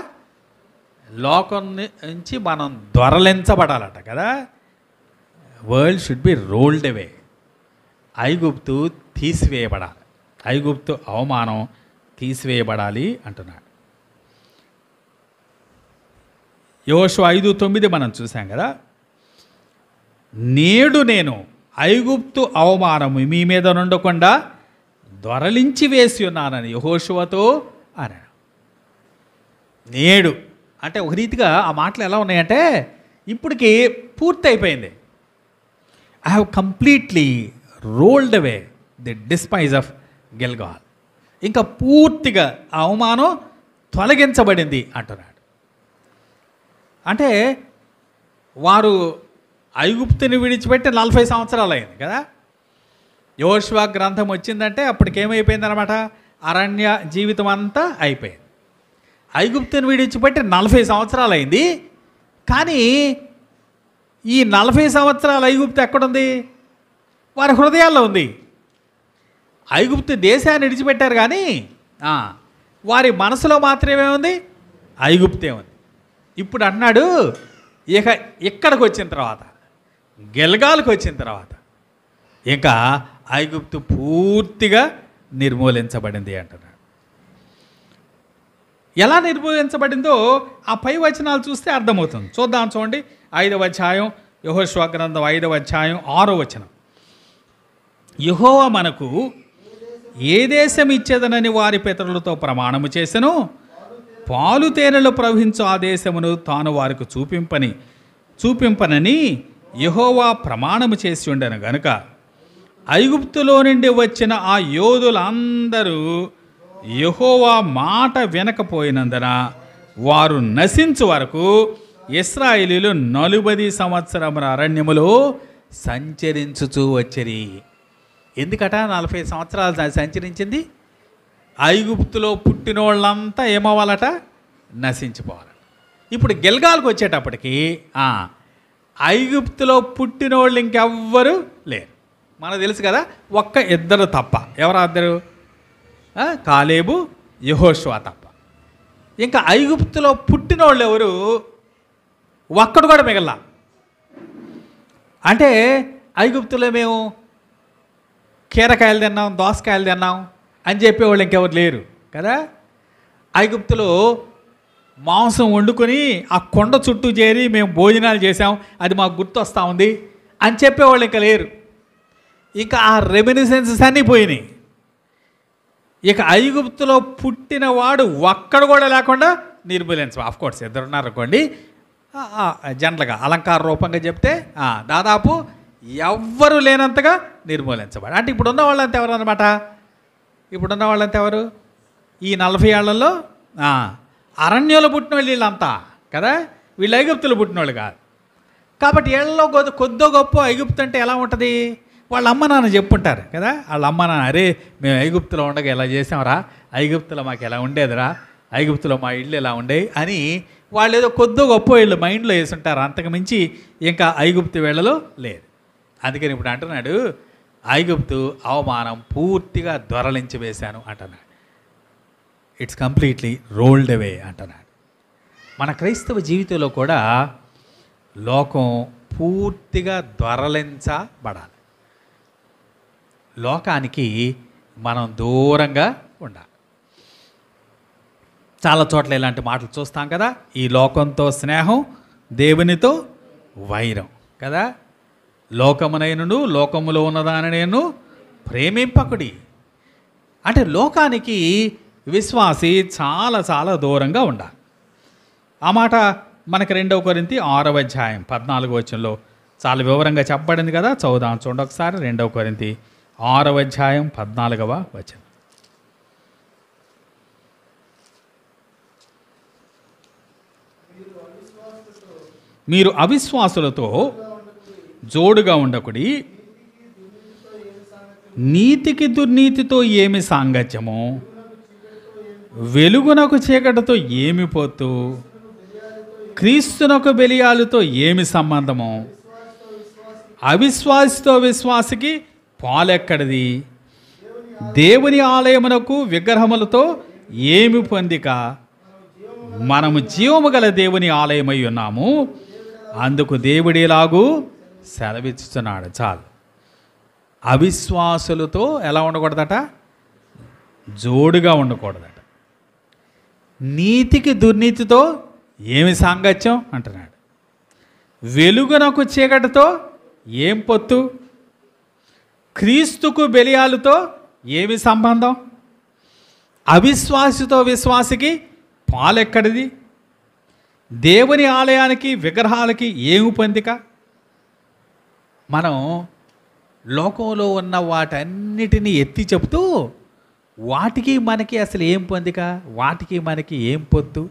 లోకం నుంచి మనం దొరలించబడాలట కదా. వరల్డ్ షుడ్ బి రోల్డ్ అవే. ఐగుప్తు తీసివేయబడాలి, ఐగుప్తు అవమానం తీసివేయబడాలి అంటున్నాడు. యెహోషువ 5:9 మనం చూసాం కదా. నేడు నేను ఐగుప్తు అవమానము మీ మీద నుండకుండా దొరలించి వేసి ఉన్నానని యెహోషువతో అన్నాడు. నేడు అంటే ఒక రీతిగా ఆ మాటలు ఎలా ఉన్నాయంటే ఇప్పటికి పూర్తి అయిపోయింది. I have completely rolled away the despise of గిల్గాల్. ఇంకా పూర్తిగా ఆ అవమానం తొలగించబడింది అంటున్నాడు. అంటే వారు ఐగుప్తుని విడిచిపెట్టి 40 సంవత్సరాలు అయింది కదా. యెహోషువ గ్రంథం వచ్చిందంటే అప్పటికేమైపోయింది అనమాట, అరణ్య జీవితం అంతా అయిపోయింది. ఐగుప్తుని విడిచిపెట్టి 40 సంవత్సరాలు అయింది. కానీ ఈ 40 సంవత్సరాల ఐగుప్తు ఎక్కడుంది? వారి హృదయాల్లో ఉంది. ఐగుప్తు దేశాన్ని విడిచిపెట్టారు కానీ వారి మనసులో మాత్రమే ఉంది, ఐగుప్తే ఉంది. ఇప్పుడు అన్నాడు, ఇక ఇక్కడికి వచ్చిన తర్వాత, గిల్గాల్కి వచ్చిన తర్వాత ఇంకా ఐగుప్తు పూర్తిగా నిర్మూలించబడింది అంటున్నాడు. ఎలా నిర్మూలించబడిందో ఆ పై వచనాలు చూస్తే అర్థమవుతుంది. చూద్దాం, చూడండి. 5వ అధ్యాయం యెహోషువ గ్రంథం 5వ అధ్యాయం 6వ వచనం. యెహోవా మనకు ఏ దేశం ఇచ్చేదనని వారి పితరులతో ప్రమాణము చేసెను, పాలు తేనెలు ప్రవహించు ఆ దేశమును తాను వారికి చూపింపనని యెహోవా ప్రమాణము చేసి ఉండెను గనుక ఐగుప్తులో నుండి వచ్చిన ఆ యోధులందరూ యెహోవా మాట వినకపోయినందున వారు నశించు వరకు ఇశ్రాయేలీయులు 40 సంవత్సరముల అరణ్యములో సంచరించుచూ వచ్చిరి. ఎందుకట 40 సంవత్సరాలు సంచరించింది? ఐగుప్తులో పుట్టినోళ్ళంతా ఏమవ్వాలట? నశించిపోవాలట. ఇప్పుడు గిల్గాల్కి వచ్చేటప్పటికి ఐగుప్తులో పుట్టినోళ్ళు ఇంకెవ్వరు లేరు. మనకు తెలుసు కదా, ఒక్క ఇద్దరు తప్ప. ఎవరు ఇద్దరు? కాలేబు, యెహోషువ తప్ప. ఇంకా ఐగుప్తులో పుట్టినోళ్ళు ఎవరు? ఒక్కడు కూడా మిగల. అంటే ఐగుప్తులో మేము కీరకాయలు తిన్నాం, దోసకాయలు తిన్నాం అని చెప్పేవాళ్ళు ఇంకెవరు లేరు కదా. ఐగుప్తులో మాంసం వండుకొని ఆ కొండ చుట్టూ చేరి మేము భోజనాలు చేసాం, అది మాకు గుర్తొస్తూ ఉంది అని చెప్పేవాళ్ళు ఇంకా లేరు. ఇంకా ఆ రెమినిసెన్సెస్ అన్నీ పోయినాయి. ఇక ఐగుప్తులో పుట్టినవాడు ఒక్కడు కూడా లేకుండా నిర్మూలించ. ఆఫ్కోర్స్ ఇద్దరున్నారు అనుకోండి, జనరల్గా అలంకార రూపంగా చెప్తే దాదాపు ఎవ్వరు లేనంతగా నిర్మూలించబడి. అంటే ఇప్పుడున్న వాళ్ళంతా ఎవరు అనమాట? ఇప్పుడున్న వాళ్ళంతా ఎవరు? ఈ 40 ఏళ్లలో అరణ్యంలో పుట్టిన వాళ్ళు వీళ్ళంతా కదా. వీళ్ళు ఐగుప్తులు పుట్టినోళ్ళు కాదు. కాబట్టి ఏళ్ళలో కొద్దో గొప్ప ఐగుప్తు అంటే ఎలా ఉంటుంది? వాళ్ళ అమ్మ నాన్న చెప్పుంటారు కదా. వాళ్ళ అమ్మ నాన్న, అరే మేము ఐగుప్తులో ఉండగా ఎలా చేసాంరా, ఐగుప్తులో మాకు ఎలా ఉండేదిరా, ఐగుప్తులో మా ఇళ్ళు ఎలా ఉండేవి అని వాళ్ళు ఏదో కొద్దో గొప్ప వీళ్ళు మైండ్లో వేసుంటారు. అంతకు మించి ఇంకా ఐగుప్తు వేళలో లేదు. అందుకని ఇప్పుడు అంటున్నాడు, ఐగుప్తు అవమానం పూర్తిగా దొరలించి వేశాను అంటున్నాడు. ఇట్స్ కంప్లీట్లీ రోల్డ్ అవే అంటున్నాడు. మన క్రైస్తవ జీవితంలో కూడా లోకం పూర్తిగా దొరలించబడాలి. లోకానికి మనం దూరంగా ఉండాలి. చాలా చోట్ల ఇలాంటి మాటలు చూస్తాం కదా. ఈ లోకంతో స్నేహం, దేవునితో వైరం కదా. లోకమునైనను లోకములో ఉన్నదానినేను ప్రేమింపకుడి. అంటే లోకానికి విశ్వాసి చాలా చాలా దూరంగా ఉండాలి. ఆ మాట మనకి 2 కొరింథీ 6వ అధ్యాయం 14వ వచనంలో చాలా వివరంగా చెప్పబడింది కదా. చదువుదాం చూడండి ఒకసారి. 2 కొరింథీ 6వ అధ్యాయం 14వ వచనం. మీరు అవిశ్వాసులతో జోడుగా ఉండకుడి, నీతికి దుర్నీతితో ఏమి సాంగత్యము, వెలుగునకు చీకటితో ఏమి పొత్తు, క్రీస్తునకు బెలియాలతో ఏమి సంబంధము, అవిశ్వాసితో విశ్వాసికి పాలెక్కడిది, దేవుని ఆలయమునకు విగ్రహములతో ఏమి పొందిక, మనము జీవము గల దేవుని ఆలయమై ఉన్నాము, అందుకు దేవుడిలాగూ సెలవిస్తున్నాడు. చాలు. అవిశ్వాసులతో ఎలా ఉండకూడదట? జోడుగా ఉండకూడదట. నీతికి దుర్నీతితో ఏమి సాంగత్యం అంటున్నాడు. వెలుగునకు చీకటితో ఏం పొత్తు, క్రీస్తుకు బెలియాలతో ఏమి సంబంధం, అవిశ్వాసితో విశ్వాసికి పాలెక్కడిది, దేవుని ఆలయానికి విగ్రహాలకి ఏమి పొందిక. మనం లోకంలో ఉన్న వాటన్నిటినీ ఎత్తి చెబుతూ వాటికి మనకి అసలు ఏం పొందిక, వాటికి మనకి ఏం పొత్తు,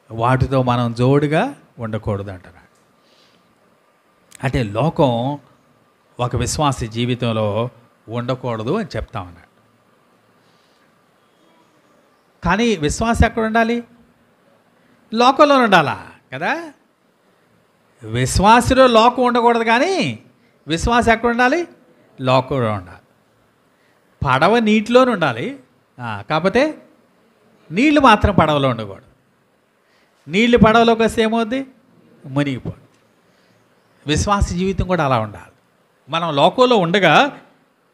వాటితో మనం జోడుగా ఉండకూడదు అంటున్నాడు. అంటే లోకం ఒక విశ్వాసి జీవితంలో ఉండకూడదు అని చెప్తా ఉన్నాడు. కానీ విశ్వాసం ఎక్కడ ఉండాలి? లోకంలో ఉండాలా కదా. విశ్వాసిలో లోకం ఉండకూడదు, కానీ విశ్వాసం ఎక్కడ ఉండాలి? లోకంలో ఉండాలి. పడవ నీటిలోనే ఉండాలి, కాకపోతే నీళ్లు మాత్రం పడవలో ఉండకూడదు. నీళ్లు పడవలోకి వస్తే ఏమవుద్ది? మునిగిపోదు. విశ్వాస జీవితం కూడా అలా ఉండాలి. మనం లోకంలో ఉండగా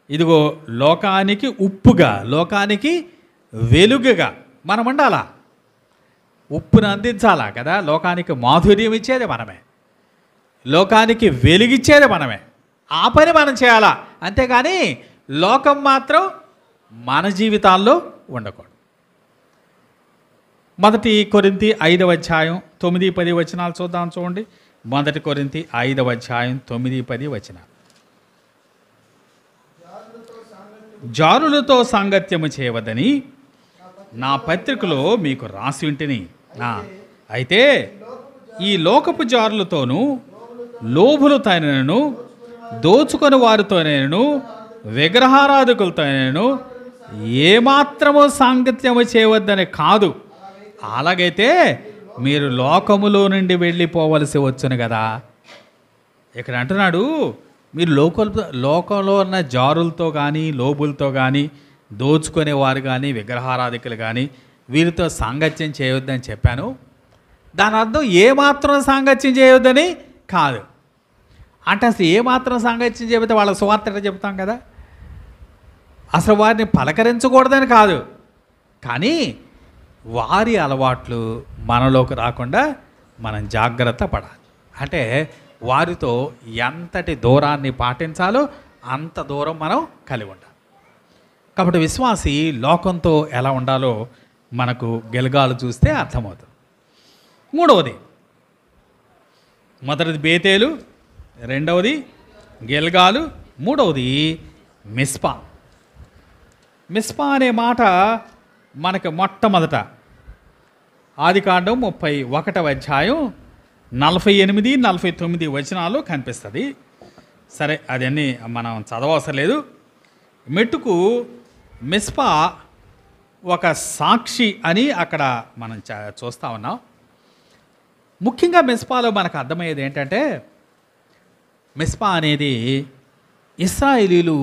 ఇదిగో లోకానికి ఉప్పుగా, లోకానికి వెలుగుగా మనం ఉండాలా. ఉప్పును అందించాలా కదా. లోకానికి మాధుర్యం ఇచ్చేది మనమే, లోకానికి వెలుగిచ్చేది మనమే. ఆ పని మనం చేయాలా, అంతేగాని లోకం మాత్రం మన జీవితాల్లో ఉండకూడదు. 1 కొరింథీ 5వ అధ్యాయం 9-10 వచనాలు చూద్దాం. చూడండి, 1 కొరింథీ 5వ అధ్యాయం 9-10 వచనాలు. జారులతో సాంగత్యము చేయవద్దని నా పత్రికలో మీకు రాసి ఉంటిని. అయితే ఈ లోకపు జారులతోనూ లోభులతోనూ దోచుకొని వారితోనూ విగ్రహారాధకులతోనూ ఏమాత్రమో సాంగత్యము చేయవద్దని కాదు. అలాగైతే మీరు లోకములో నుండి వెళ్ళిపోవలసి వచ్చును కదా. ఇక్కడ అంటున్నాడు, మీరు లోకంలో ఉన్న జారులతో కానీ, లోబులతో కానీ, దోచుకునేవారు కానీ, విగ్రహారాధికులు కానీ వీరితో సాంగత్యం చేయవద్దని చెప్పాను. దాని అర్థం ఏమాత్రం సాంగత్యం చేయవద్దని కాదు. అంటే అసలు ఏమాత్రం సాంగత్యం చెబితే వాళ్ళ సువార్త చెప్తాం కదా. అసలు వారిని పలకరించకూడదని కాదు, కానీ వారి అలవాట్లు మనలోకి రాకుండా మనం జాగ్రత్త పడాలి. అంటే వారితో ఎంతటి దూరాన్ని పాటించాలో అంత దూరం మనం కలిగి ఉండాలి. కాబట్టి విశ్వాసి లోకంతో ఎలా ఉండాలో మనకు గిల్గాలు చూస్తే అర్థమవుతుంది. మూడవది, మొదటిది బేతేలు, రెండవది గిల్గాలు, మూడవది మిస్పా. మిస్పా అనే మాట మనకు మొట్టమొదట ఆదికాండం 31వ అధ్యాయం 48-49 వచనాలు కనిపిస్తుంది. సరే, అదన్నీ మనం చదవవసరం లేదు. మెట్టుకు మిస్పా ఒక సాక్షి అని అక్కడ మనం చూస్తూ ఉన్నాం. ముఖ్యంగా మిస్పాలో మనకు అర్థమయ్యేది ఏంటంటే, మిస్పా అనేది ఇశ్రాయేలీలు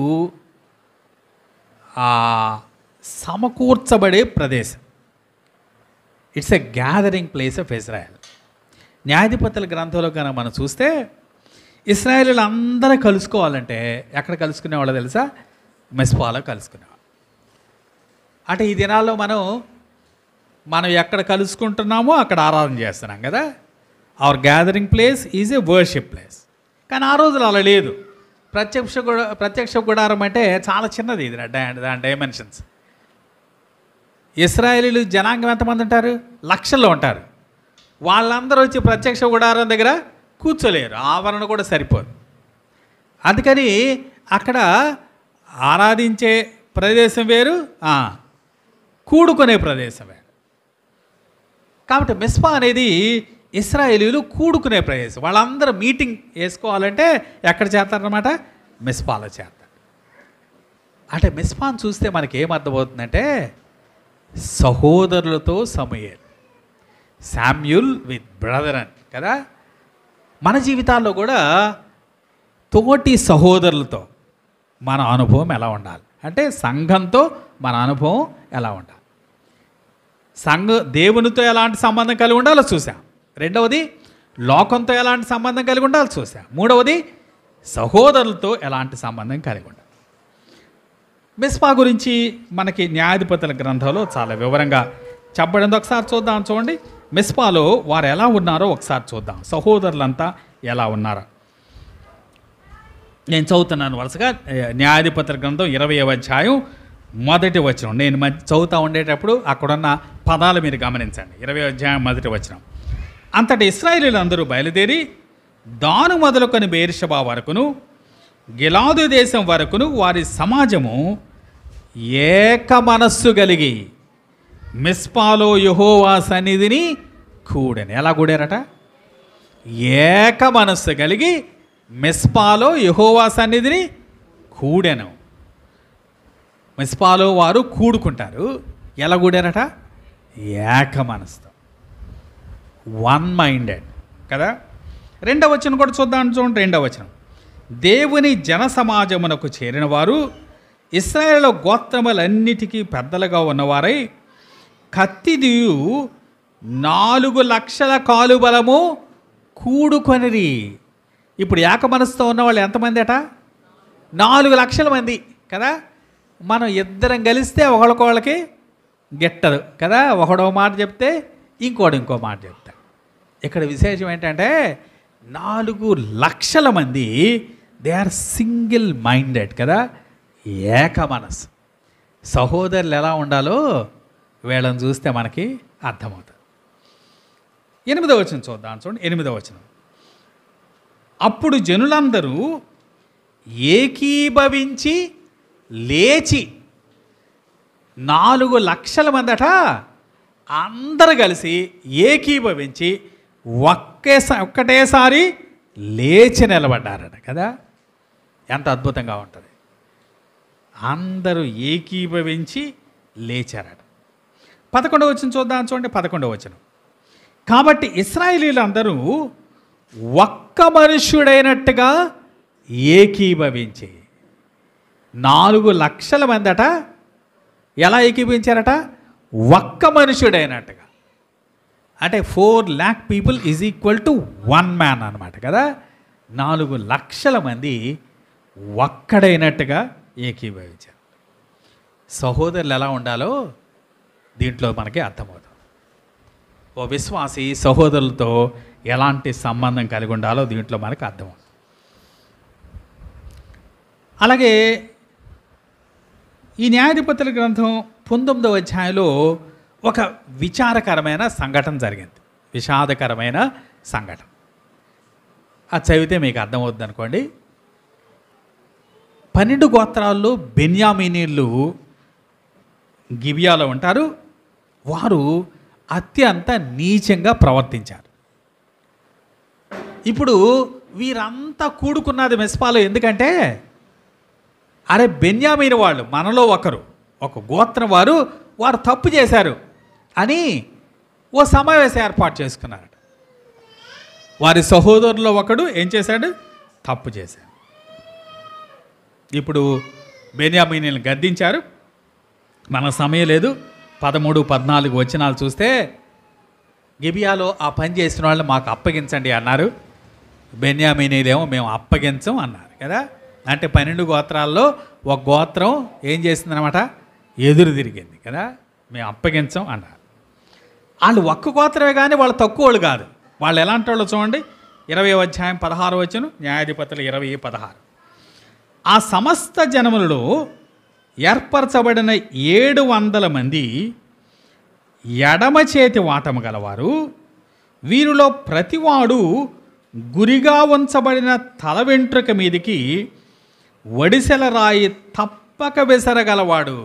సమకూర్చబడే ప్రదేశం. It's a gathering place of Israel. న్యాయాధిపతుల గ్రంథంలో కనుక మనం చూస్తే ఇశ్రాయేలీలు అందరూ కలుసుకోవాలంటే ఎక్కడ కలుసుకునేవాళ్ళో తెలుసా? మిస్పాలో కలుసుకునేవాళ్ళు. అంటే ఈ దినాల్లో మనం ఎక్కడ కలుసుకుంటున్నామో అక్కడ ఆరాధన చేస్తున్నాం కదా. Our gathering place is a worship place. కానీ ఆ రోజులు అలా లేదు. ప్రత్యక్ష గుడారం అంటే చాలా చిన్నది. ఇది దాని డైమెన్షన్స్. ఇశ్రాయేలీలు జనాంగం ఎంతమంది ఉంటారు? లక్షల్లో ఉంటారు. వాళ్ళందరూ వచ్చి ప్రత్యక్ష గుడారం దగ్గర కూర్చోలేరు, ఆవరణ కూడా సరిపోదు. అందుకని అక్కడ ఆరాధించే ప్రదేశం వేరు, కూడుకునే ప్రదేశం వేరు. కాబట్టి మిస్పా అనేది ఇశ్రాయేలీలు కూడుకునే ప్రదేశం. వాళ్ళందరూ మీటింగ్ వేసుకోవాలంటే ఎక్కడ చేస్తారన్నమాట? మిస్పాలో చేస్తారు. అంటే మిస్పాను చూస్తే మనకి ఏమర్థమవుతుందంటే, సహోదరులతో సమూయేలు, శామ్యూల్ విత్ బ్రదరన్ కదా. మన జీవితాల్లో కూడా తోటి సహోదరులతో మన అనుభవం ఎలా ఉండాలి అంటే, సంఘంతో మన అనుభవం ఎలా ఉండాలి, దేవునితో ఎలాంటి సంబంధం కలిగి ఉండాలో చూసాం. రెండవది లోకంతో ఎలాంటి సంబంధం కలిగి ఉండాలో చూసాం. మూడవది సహోదరులతో ఎలాంటి సంబంధం కలిగి ఉండాలి. మిస్పా గురించి మనకి న్యాయాధిపతుల గ్రంథంలో చాలా వివరంగా చెప్పబడింది. ఒకసారి చూద్దాం. చూడండి, మిస్పాలో వారు ఎలా ఉన్నారో ఒకసారి చూద్దాం. సహోదరులంతా ఎలా ఉన్నారో నేను చదువుతున్నాను వరుసగా. న్యాయాధిపతుల గ్రంథం 20వ అధ్యాయం 1వ వచనం. నేను చదువుతూ ఉండేటప్పుడు అక్కడున్న పదాలు మీరు గమనించండి. 20వ అధ్యాయం 1వ వచనం. అంతటి ఇశ్రాయేలీలందరూ బయలుదేరి దాను మొదలుకొని బెయేర్షెబా వరకును గిలాదు దేశం వరకును వారి సమాజము ఏక మనస్సు కలిగి మిస్పాలో యెహోవా సన్నిధిని కూడెను. ఎలా కూడారట? ఏక మనస్సు కలిగి మిస్పాలో యెహోవా సన్నిధిని కూడెను. మిస్పాలో వారు కూడుకుంటారు. ఎలా కూడారట? ఏక మనస్సు, వన్ మైండెడ్ కదా. రెండవ వచనం కూడా చూద్దాం. చూడండి, రెండవ వచనం. దేవుని జన సమాజమునకు చేరిన వారు ఇశ్రాయేలు గోత్రములన్నిటికీ పెద్దలుగా ఉన్నవారై కత్తిదియు 4,00,000 కాలుబలము కూడుకొనిరి. ఇప్పుడు ఏక మనసుతో ఉన్నవాళ్ళు ఎంతమంది అట? 4,00,000 మంది కదా. మనం ఇద్దరం కలిస్తే ఒకళ్ళకి గిట్టదు కదా. ఒకడో మాట చెప్తే ఇంకో మాట చెప్తాడు. ఇక్కడ విశేషం ఏంటంటే 4,00,000 మంది దే ఆర్ సింగిల్ మైండెడ్ కదా, ఏక మనసు. సహోదరులు ఎలా ఉండాలో వీళ్ళని చూస్తే మనకి అర్థమవుతుంది. 8వ వచనం చూద్దాం. చూడండి, 8వ వచనం. అప్పుడు జనులందరూ ఏకీభవించి లేచి 4,00,000 మందట అందరు కలిసి ఏకీభవించి ఒక్కటేసారి లేచి నిలబడ్డారట కదా. ఎంత అద్భుతంగా ఉంటుంది. అందరూ ఏకీభవించి లేచారట. 11వ వచనం చూద్దాం. చూడండి, 11వ వచనం. కాబట్టి ఇశ్రాయేలీలందరూ ఒక్క మనుష్యుడైనట్టుగా ఏకీభవించి 4,00,000 మందట ఎలా ఏకీభవించారట? ఒక్క మనుష్యుడైనట్టుగా. అంటే 4,00,000 people is equal to 1 man అనమాట కదా. 4,00,000 మంది ఒక్కడైనట్టుగా ఏకీభవించారు. సహోదరులు ఎలా ఉండాలో దీంట్లో మనకి అర్థమవుతుంది. ఓ విశ్వాసి సహోదరులతో ఎలాంటి సంబంధం కలిగి ఉండాలో దీంట్లో మనకు అర్థమవుతుంది. అలాగే ఈ న్యాయాధిపతుల గ్రంథం 19వ అధ్యాయంలో ఒక విచారకరమైన సంఘటన జరిగింది. విషాదకరమైన సంఘటన. అది చదివితే మీకు అర్థమవుతుంది అనుకోండి. 12 గోత్రాల్లో బెన్యామీనీళ్ళు గిబియాలో ఉంటారు. వారు అత్యంత నీచంగా ప్రవర్తించారు. ఇప్పుడు వీరంతా కూడుకున్నది మిస్పాలో. ఎందుకంటే అరే బెన్యామీను వాళ్ళు మనలో ఒక గోత్రం వారు తప్పు చేశారు అని ఓ సమావేశం ఏర్పాటు చేసుకున్నారట. వారి సహోదరుల్లో ఒకడు ఏం చేశాడు? తప్పు చేశాడు. ఇప్పుడు బెన్యామీనులను గద్దించారు. మన సమయం లేదు. 13, 14 వచనాలు చూస్తే గిబియాలో ఆ పని చేసిన వాళ్ళని మాకు అప్పగించండి అన్నారు. బెన్యామీనీలేమో మేము అప్పగించం అన్నారు కదా. అంటే 12 గోత్రాల్లో ఒక గోత్రం ఏం చేసిందనమాట? ఎదురు తిరిగింది కదా, మేము అప్పగించం అన్నారు. వాళ్ళు ఒక్క గోత్రమే కానీ వాళ్ళు తక్కువ వాళ్ళు కాదు. వాళ్ళు ఎలాంటి వాళ్ళు చూడండి. 20వ అధ్యాయం 16వ వచనం, న్యాయాధిపతులు 20:16. ఆ సమస్త జనములలో ఏర్పరచబడిన 700 మంది ఎడమ చేతి వాటము గలవారు. వీరిలో ప్రతివాడు గురిగా ఉంచబడిన తల వెంట్రుక మీదికి వడిసెల రాయి తప్పక విసరగలవాడు.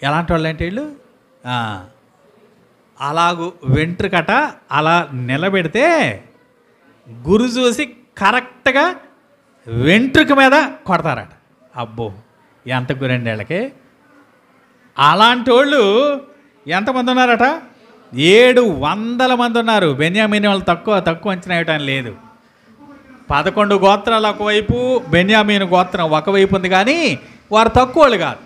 ఎలాంటి వాళ్ళు అంటే వీళ్ళు అలాగూ వెంట్రుకట అలా నిలబెడితే గురు చూసి కరెక్ట్గా వెంట్రుక మీద కొడతారట. అబ్బో, ఎంత గురండి వీళ్ళకి. అలాంటి వాళ్ళు ఎంతమంది ఉన్నారట? 700 మంది ఉన్నారు. బెన్యామీని వాళ్ళు తక్కువ అంచనా వేయటం లేదు. 11 గోత్రాలు ఒకవైపు, బెన్యామీను గోత్రం ఒకవైపు ఉంది, కానీ వారు తక్కువ వాళ్ళు కాదు.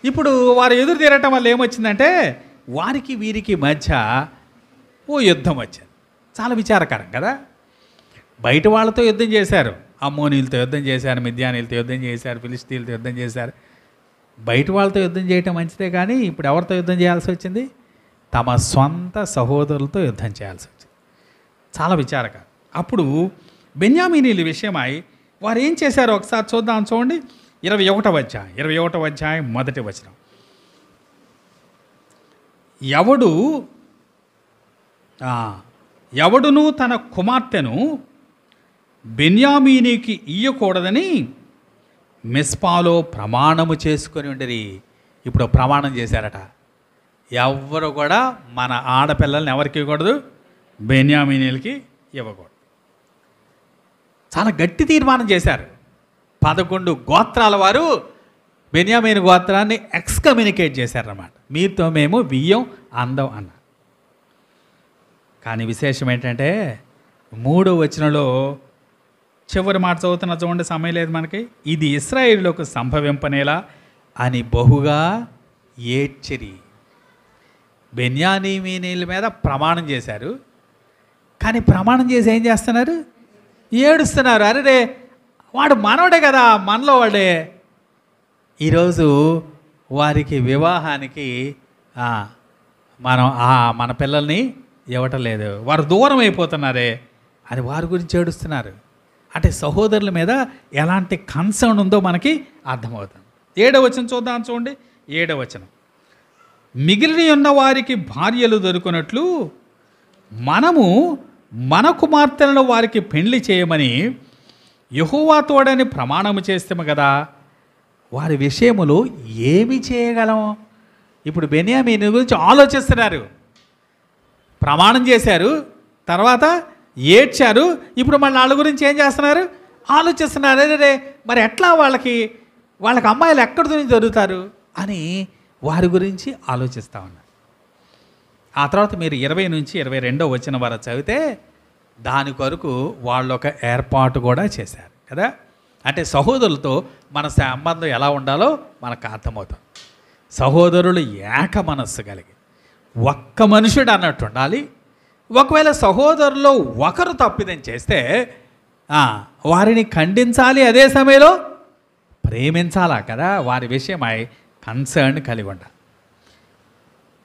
ఇప్పుడు వారు ఎదురు తీరటం వల్ల ఏమొచ్చిందంటే వారికి వీరికి మధ్య ఓ యుద్ధం వచ్చింది. చాలా విచారకరం కదా. బయట వాళ్ళతో యుద్ధం చేశారు. అమ్మోనీలతో యుద్ధం చేశారు, మిద్యానీలతో యుద్ధం చేశారు, ఫిలిష్తీయులతో యుద్ధం చేశారు. బయట వాళ్ళతో యుద్ధం చేయటం మంచిదే, కానీ ఇప్పుడు ఎవరితో యుద్ధం చేయాల్సి వచ్చింది? తమ సొంత సహోదరులతో యుద్ధం చేయాల్సి వచ్చింది. చాలా విచారకరం. అప్పుడు బెన్యామీనీల విషయమై వారు ఏం చేశారో ఒకసారి చూద్దాం. చూడండి, 21వ అధ్యాయం 1వ వచనం. ఎవడును తన కుమార్తెను బెన్యామీనికి ఇయ్యకూడదని మిస్పాలో ప్రమాణము చేసుకొని ఉండరి. ఇప్పుడు ప్రమాణం చేశారట, ఎవ్వరు కూడా మన ఆడపిల్లల్ని ఎవరికి ఇవ్వకూడదు, బెన్యామీనీలకి ఇవ్వకూడదు. చాలా గట్టి తీర్మానం చేశారు. 11 గోత్రాల వారు బెన్యామీను గోత్రాన్ని ఎక్స్కమ్యూనికేట్ చేశారన్నమాట. మీతో మేము బియ్యం అందం అన్న. కానీ విశేషం ఏంటంటే 3వ వచనంలో చివరి మాట చదువుతున్న చూడండి, సమయం లేదు మనకి. ఇది ఇశ్రాయేలులకు సంభవింపనేలా అని బహుగా ఏడ్చిరి. బెన్యామీనీల మీద ప్రమాణం చేశారు, కానీ ప్రమాణం చేసి ఏం చేస్తున్నారు, ఏడుస్తున్నారు. అరే వాడు మనవడే కదా, మనలో వాడే. ఈరోజు వారికి వివాహానికి మనం మన పిల్లల్ని ఇవ్వటం లేదు, వారు దూరం అయిపోతున్నారే అని వారి గురించి ఏడుస్తున్నారు. అంటే సహోదరుల మీద ఎలాంటి కన్సర్న్ ఉందో మనకి అర్థమవుతుంది. 7వ వచనం చూద్దాం, చూడండి. 7వ వచనం, మిగిలి ఉన్న వారికి భార్యలు దొరుకున్నట్లు మనము మన కుమార్తెలను వారికి పెళ్లి చేయమని యెహోవా తోడని ప్రమాణము చేస్తాము కదా, వారి విషయములో ఏమి చేయగలం? ఇప్పుడు బెన్యామీను గురించి ఆలోచిస్తున్నారు. ప్రమాణం చేశారు, తర్వాత ఏడ్చారు, ఇప్పుడు మళ్ళీ వాళ్ళ గురించి ఏం చేస్తున్నారు, ఆలోచిస్తున్నారు. అరే మరి ఎట్లా వాళ్ళకి అమ్మాయిలు ఎక్కడి నుంచి దొరుకుతారు అని వారి గురించి ఆలోచిస్తూ ఉన్నారు. ఆ తర్వాత మీరు 20 నుంచి 22వ వచనం వరకు చదివితే దాని కొరకు వాళ్ళు ఒక ఏర్పాటు కూడా చేశారు కదా. అంటే సహోదరులతో మన సంబంధం ఎలా ఉండాలో మనకు అర్థమవుతుంది. సహోదరులు ఏక మనస్సు కలిగి ఒక్క మనుషుడు అన్నట్టు ఉండాలి. ఒకవేళ సహోదరుల్లో ఒకరు తప్పిదం చేస్తే వారిని ఖండించాలి, అదే సమయంలో ప్రేమించాలా కదా. వారి విషయమై కన్సర్న్ కలిగి ఉండాలి.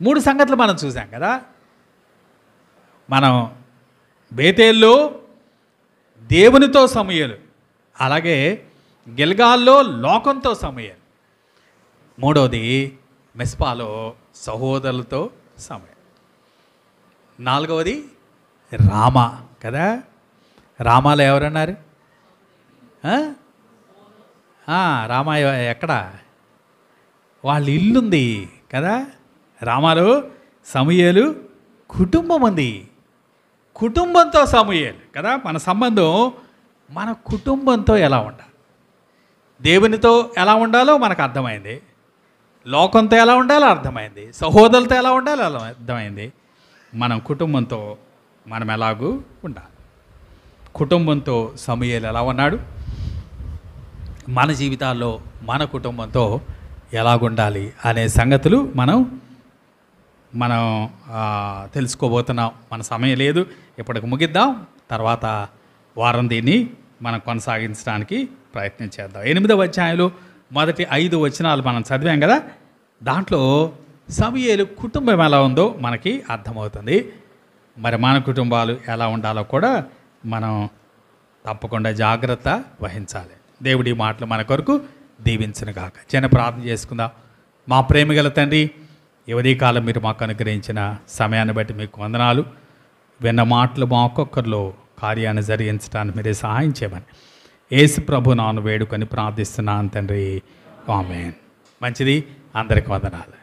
3 సంగతులు మనం చూసాం కదా. మనం బేతేల్లో దేవునితో సమూయేలు, అలాగే గిల్గాల్లో లోకంతో సమూయేలు, 3వది మిస్పాలో సహోదరులతో సమూయేలు, 4వది రామా కదా. రామాలో ఎవరన్నారు? రామా ఎక్కడ? వాళ్ళ ఇల్లుంది కదా. రామాలో సమూయేలు కుటుంబం ఉంది, కుటుంబంతో సమూయేలు కదా. మన సంబంధం మన కుటుంబంతో ఎలా ఉండాలి, దేవునితో ఎలా ఉండాలో మనకు అర్థమైంది, లోకంతో ఎలా ఉండాలో అర్థమైంది, సహోదరులతో ఎలా ఉండాలో అలా అర్థమైంది. మనం కుటుంబంతో మనం ఎలాగూ ఉండాలి. కుటుంబంతో సమూయేలు ఎలా ఉన్నాడు, మన జీవితాల్లో మన కుటుంబంతో ఎలాగుండాలి అనే సంగతులు మనం తెలుసుకోబోతున్నాం. మన సమయం లేదు, ఇప్పటికి ముగిద్దాం. తర్వాత వారం దీన్ని మనం కొనసాగించడానికి ప్రయత్నం చేద్దాం. 8వ అధ్యాయంలో మొదటి 5 వచనాలు మనం చదివాం కదా. దాంట్లో సమూయేలు కుటుంబం ఎలా ఉందో మనకి అర్థమవుతుంది. మరి మన కుటుంబాలు ఎలా ఉండాలో కూడా మనం తప్పకుండా జాగ్రత్త వహించాలి. దేవుడి మాటలు మన కొరకు దీవించునుగాక. చిన్న ప్రార్థన చేసుకుందాం. మా ప్రేమగల తండ్రి, కాలం మీరు మాకు అనుగ్రహించిన సమయాన్ని బట్టి మీకు వందనాలు. విన్న మాటలు మా ఒక్కొక్కరిలో కార్యాన్ని జరిగించడానికి మీరే సహాయం చేయమని యేసు ప్రభు నాను వేడుకొని ప్రార్థిస్తున్నాను తండ్రి. ఆమేన్. మంచిది, అందరికి వందనాలు.